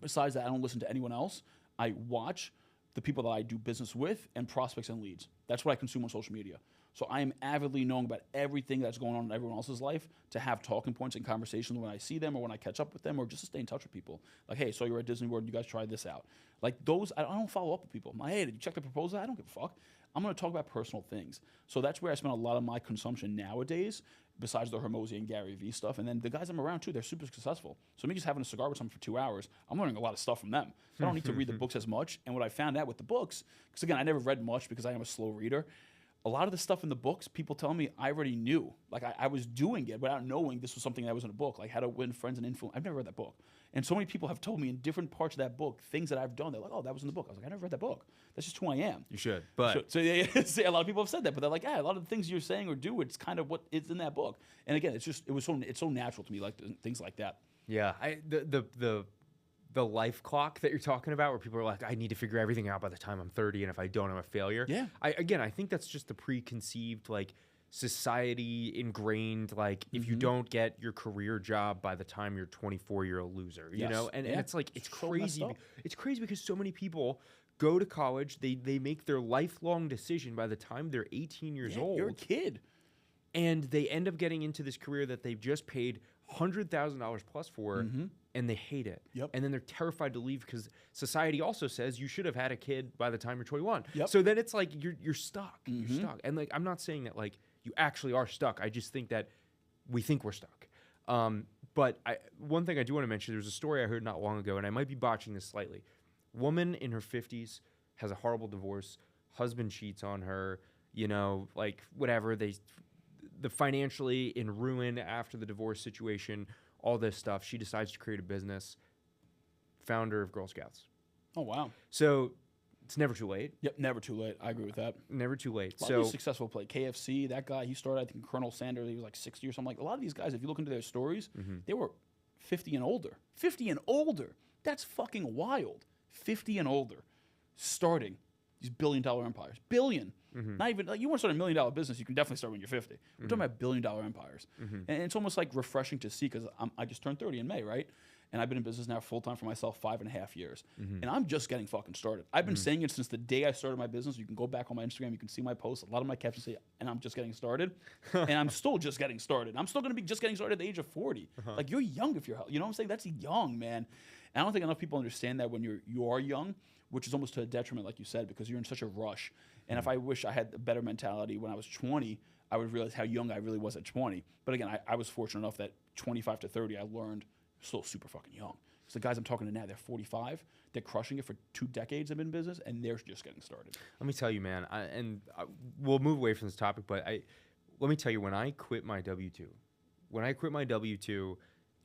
Besides that, I don't listen to anyone else. I watch the people that I do business with and prospects and leads. That's what I consume on social media. So I am avidly knowing about everything that's going on in everyone else's life to have talking points and conversations when I see them or when I catch up with them or just to stay in touch with people. Like, hey, so you're at Disney World, you guys try this out. Like those, I don't follow up with people. I'm like, hey, did you check the proposal? I don't give a fuck. I'm going to talk about personal things. So that's where I spend a lot of my consumption nowadays, besides the Hormozi and Gary Vee stuff. And then the guys I'm around too, they're super successful. So me just having a cigar with someone for 2 hours, I'm learning a lot of stuff from them. So I don't need to read the books as much. And what I found out with the books, because again, I never read much because I am a slow reader. A lot of the stuff in the books, people tell me I already knew. Like I was doing it without knowing this was something that was in a book, like How to Win Friends and Influence. I've never read that book. And so many people have told me in different parts of that book things that I've done. They're like, oh, that was in the book. I was like, I never read that book. That's just who I am. You should, but So yeah, a lot of people have said that, but they're like, yeah, a lot of the things you're saying or do, it's kind of what is in that book. And again, it's so natural to me, like things like that. yeah, the life clock that you're talking about, where people are like, I need to figure everything out by the time I'm 30, and if I don't, I'm a failure. Yeah. I think that's just the preconceived, like, society ingrained, like, if you don't get your career job by the time you're 24, you're a loser, you Yes. know? And Yeah. it's like, it's So messed crazy. up. It's crazy because so many people go to college, they make their lifelong decision by the time they're 18 years Yeah, old. you're a kid. And they end up getting into this career that they've just paid $100,000 plus for, and they hate it. Yep. And then they're terrified to leave because society also says you should have had a kid by the time you're 21. Yep. So then it's like you're stuck. You're stuck. And like I'm not saying that like you actually are stuck. I just think that we think we're stuck. But one thing I do want to mention, there's a story I heard not long ago, and I might be botching this slightly. Woman in her 50s has a horrible divorce. Husband cheats on her. You know, like whatever the financially in ruin after the divorce situation, all this stuff. She decides to create a business. Founder of Girl Scouts. Oh, wow. So it's never too late. Yep, never too late. I agree with that. Never too late. A lot So of these successful play. KFC, that guy, he started, I think, Colonel Sanders, he was like 60 or something. Like, a lot of these guys, if you look into their stories, they were 50 and older. 50 and older. That's fucking wild. 50 and older. Starting these billion-dollar empires. Billion. Not even, like, you want to start a $1 million business, you can definitely start when you're 50. We're talking about billion-dollar empires. And it's almost like refreshing to see, because I just turned 30 in May, right? And I've been in business now full-time for myself 5.5 years. And I'm just getting fucking started. I've been saying it since the day I started my business. You can go back on my Instagram, you can see my posts. A lot of my captions say, and I'm just getting started. And I'm still just getting started. I'm still going to be just getting started at the age of 40. Like, you're young if you're, you know what I'm saying? That's young, man. And I don't think enough people understand that when you are young, which is almost to a detriment, like you said, because you're in such a rush. And if I wish I had a better mentality when I was 20, I would realize how young I really was at 20. But again, I was fortunate enough that 25 to 30, I learned still super fucking young. So the guys I'm talking to now, they're 45. They're crushing it for 2 decades. They've been in business, and they're just getting started. let me tell you, man, we'll move away from this topic, but let me tell you, when I quit my W-2,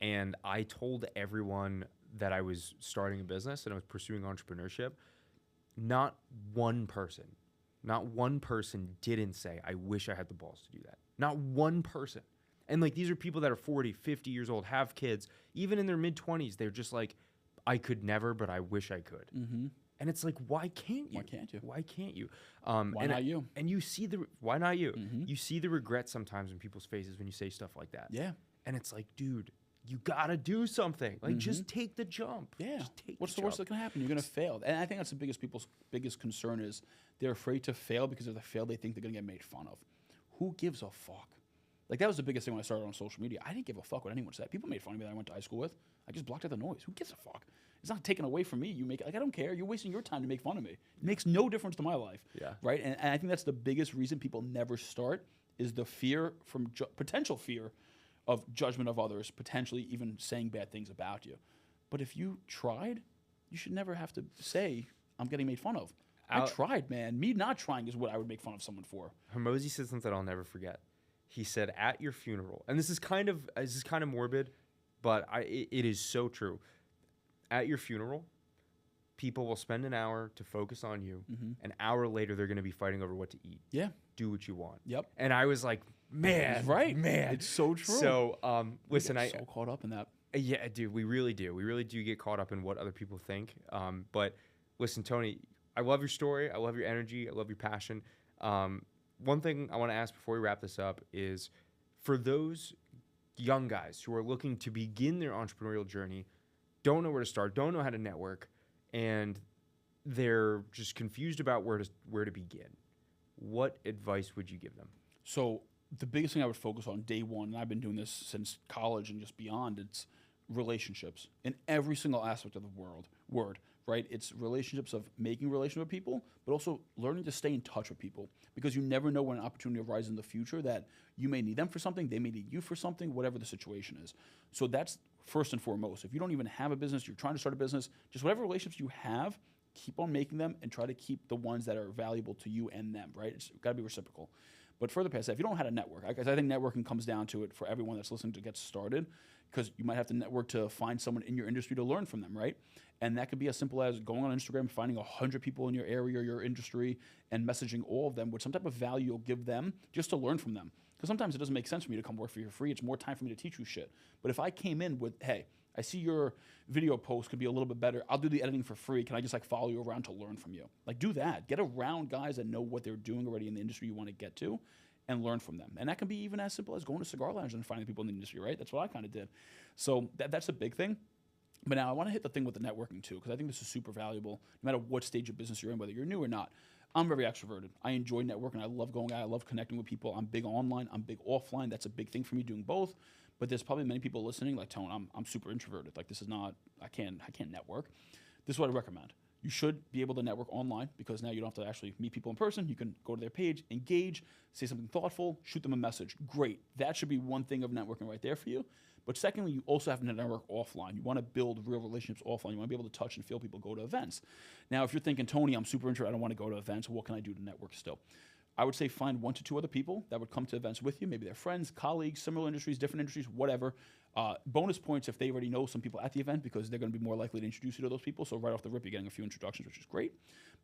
and I told everyone that I was starting a business and I was pursuing entrepreneurship, not one person didn't say, I wish I had the balls to do that. Not one person. And like, these are people that are 40, 50 years old, have kids, even in their mid-20s, they're just like, I could never, but I wish I could. And it's like, why can't you? Why can't you? Why can't you? Why not you? And you see why not you? You see the regret sometimes in people's faces when you say stuff like that. Yeah. And it's like, dude, you gotta do something. Like, just take the jump. Yeah. Just take What's the the worst jump. that can happen? You're going to fail. And I think that's people's biggest concern is they're afraid to fail because if they fail, they think they're going to get made fun of. Who gives a fuck? Like, that was the biggest thing when I started on social media. I didn't give a fuck what anyone said. People made fun of me that I went to high school with. I just blocked out the noise. Who gives a fuck? It's not taken away from me. I don't care. You're wasting your time to make fun of me. It makes no difference to my life. Yeah. Right? And I think that's the biggest reason people never start is the fear from potential fear of judgment of others, potentially even saying bad things about you. But if you tried, you should never have to say, I'm getting made fun of. I tried, man. Me not trying is what I would make fun of someone for. Hormozi said something I'll never forget. He said, at your funeral, and this is kind of morbid, but it is so true. At your funeral, people will spend an hour to focus on you. An hour later, they're going to be fighting over what to eat. Yeah. Do what you want. Yep. And I was like, man, Right. man. It's so true. So, listen, I get so caught up in that. Yeah, dude, we really do. We really do get caught up in what other people think. But listen, Tony, I love your story. I love your energy. I love your passion. One thing I want to ask before we wrap this up is, for those young guys who are looking to begin their entrepreneurial journey, don't know where to start, don't know how to network, and they're just confused about where to begin, what advice would you give them? So the biggest thing I would focus on day one, and I've been doing this since college and just beyond, it's relationships in every single aspect of the word, right? It's relationships of making relations with people, but also learning to stay in touch with people, because you never know when an opportunity arises in the future that you may need them for something, they may need you for something, whatever the situation is. So that's first and foremost. If you don't even have a business, you're trying to start a business, just whatever relationships you have, keep on making them and try to keep the ones that are valuable to you and them, right? It's got to be reciprocal. But further past that, if you don't know how to network, because I think networking comes down to it for everyone that's listening to get started, because you might have to network to find someone in your industry to learn from them, right? And that could be as simple as going on Instagram, finding 100 people in your area or your industry, and messaging all of them with some type of value you'll give them just to learn from them. Because sometimes it doesn't make sense for me to come work for you for free. It's more time for me to teach you shit. But if I came in with, hey, I see your video post could be a little bit better. I'll do the editing for free. Can I just like follow you around to learn from you? Like, do that. Get around guys that know what they're doing already in the industry you want to get to, and learn from them. And that can be even as simple as going to cigar lounges and finding people in the industry, right? That's what I kind of did. So that's a big thing. But now I want to hit the thing with the networking too, because I think this is super valuable no matter what stage of business you're in, whether you're new or not. I'm very extroverted. I enjoy networking. I love going out. I love connecting with people. I'm big online. I'm big offline. That's a big thing for me, doing both. But there's probably many people listening like, Tone, I'm super introverted. Like, this is not, I can't network. This is what I recommend. You should be able to network online, because now you don't have to actually meet people in person. You can go to their page, engage, say something thoughtful, shoot them a message. Great. That should be one thing of networking right there for you. But secondly, you also have to network offline. You want to build real relationships offline. You want to be able to touch and feel people, go to events. Now, if you're thinking, Tony, I'm super introverted, I don't want to go to events, what can I do to network still? I would say find 1 to 2 other people that would come to events with you. Maybe they're friends, colleagues, similar industries, different industries, whatever. Bonus points if they already know some people at the event, because they're going to be more likely to introduce you to those people. So right off the rip, you're getting a few introductions, which is great.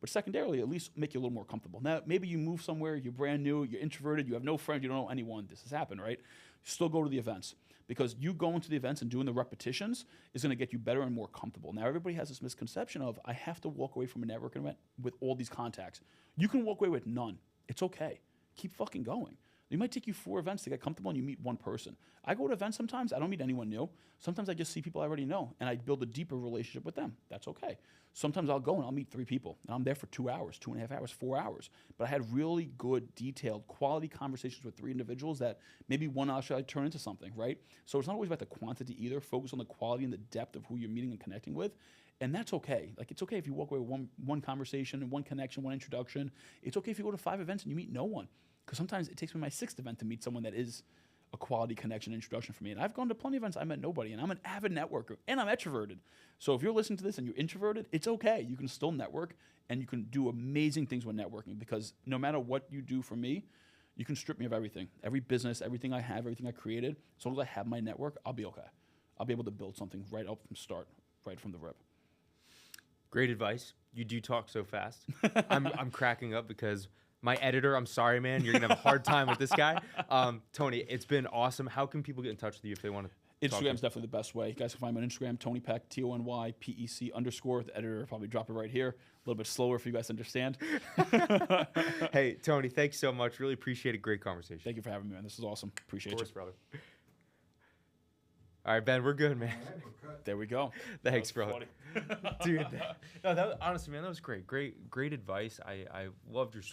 But secondarily, at least make you a little more comfortable. Now, maybe you move somewhere, you're brand new, you're introverted, you have no friends, you don't know anyone. This has happened, right? Still go to the events, because you going to the events and doing the repetitions is going to get you better and more comfortable. Now, everybody has this misconception of, I have to walk away from a networking event with all these contacts. You can walk away with none. It's okay. Keep fucking going. It might take you 4 events to get comfortable and you meet one person. I go to events sometimes, I don't meet anyone new. Sometimes I just see people I already know and I build a deeper relationship with them. That's okay. Sometimes I'll go and I'll meet 3 people and I'm there for 2 hours, 2.5 hours, 4 hours. But I had really good, detailed, quality conversations with 3 individuals that maybe one actually turn into something, right? So it's not always about the quantity either. Focus on the quality and the depth of who you're meeting and connecting with. And that's okay. Like, it's okay if you walk away with one conversation and one connection, one introduction. It's okay if you go to 5 events and you meet no one. Because sometimes it takes me my 6th event to meet someone that is a quality connection introduction for me. And I've gone to plenty of events, I met nobody, and I'm an avid networker, and I'm extroverted. So if you're listening to this and you're introverted, it's okay. You can still network, and you can do amazing things with networking, because no matter what you do for me, you can strip me of everything. Every business, everything I have, everything I created, as long as I have my network, I'll be okay. I'll be able to build something right up from start, right from the rip. Great advice. You do talk so fast. I'm cracking up because my editor, I'm sorry, man, you're going to have a hard time with this guy. Tony, it's been awesome. How can people get in touch with you if they want to? Instagram's definitely the best way. You guys can find me on Instagram, Tony Peck, TonyPEC_. The editor will probably drop it right here. A little bit slower for you guys to understand. Hey, Tony, thanks so much. Really appreciate it. Great conversation. Thank you for having me, man. This is awesome. Appreciate Of course, you. brother. All right, Ben, we're good, man. All right, we're cut. There we go. Thanks, That was brother. funny. Dude, honestly, man, that was great. Great advice. I loved your story.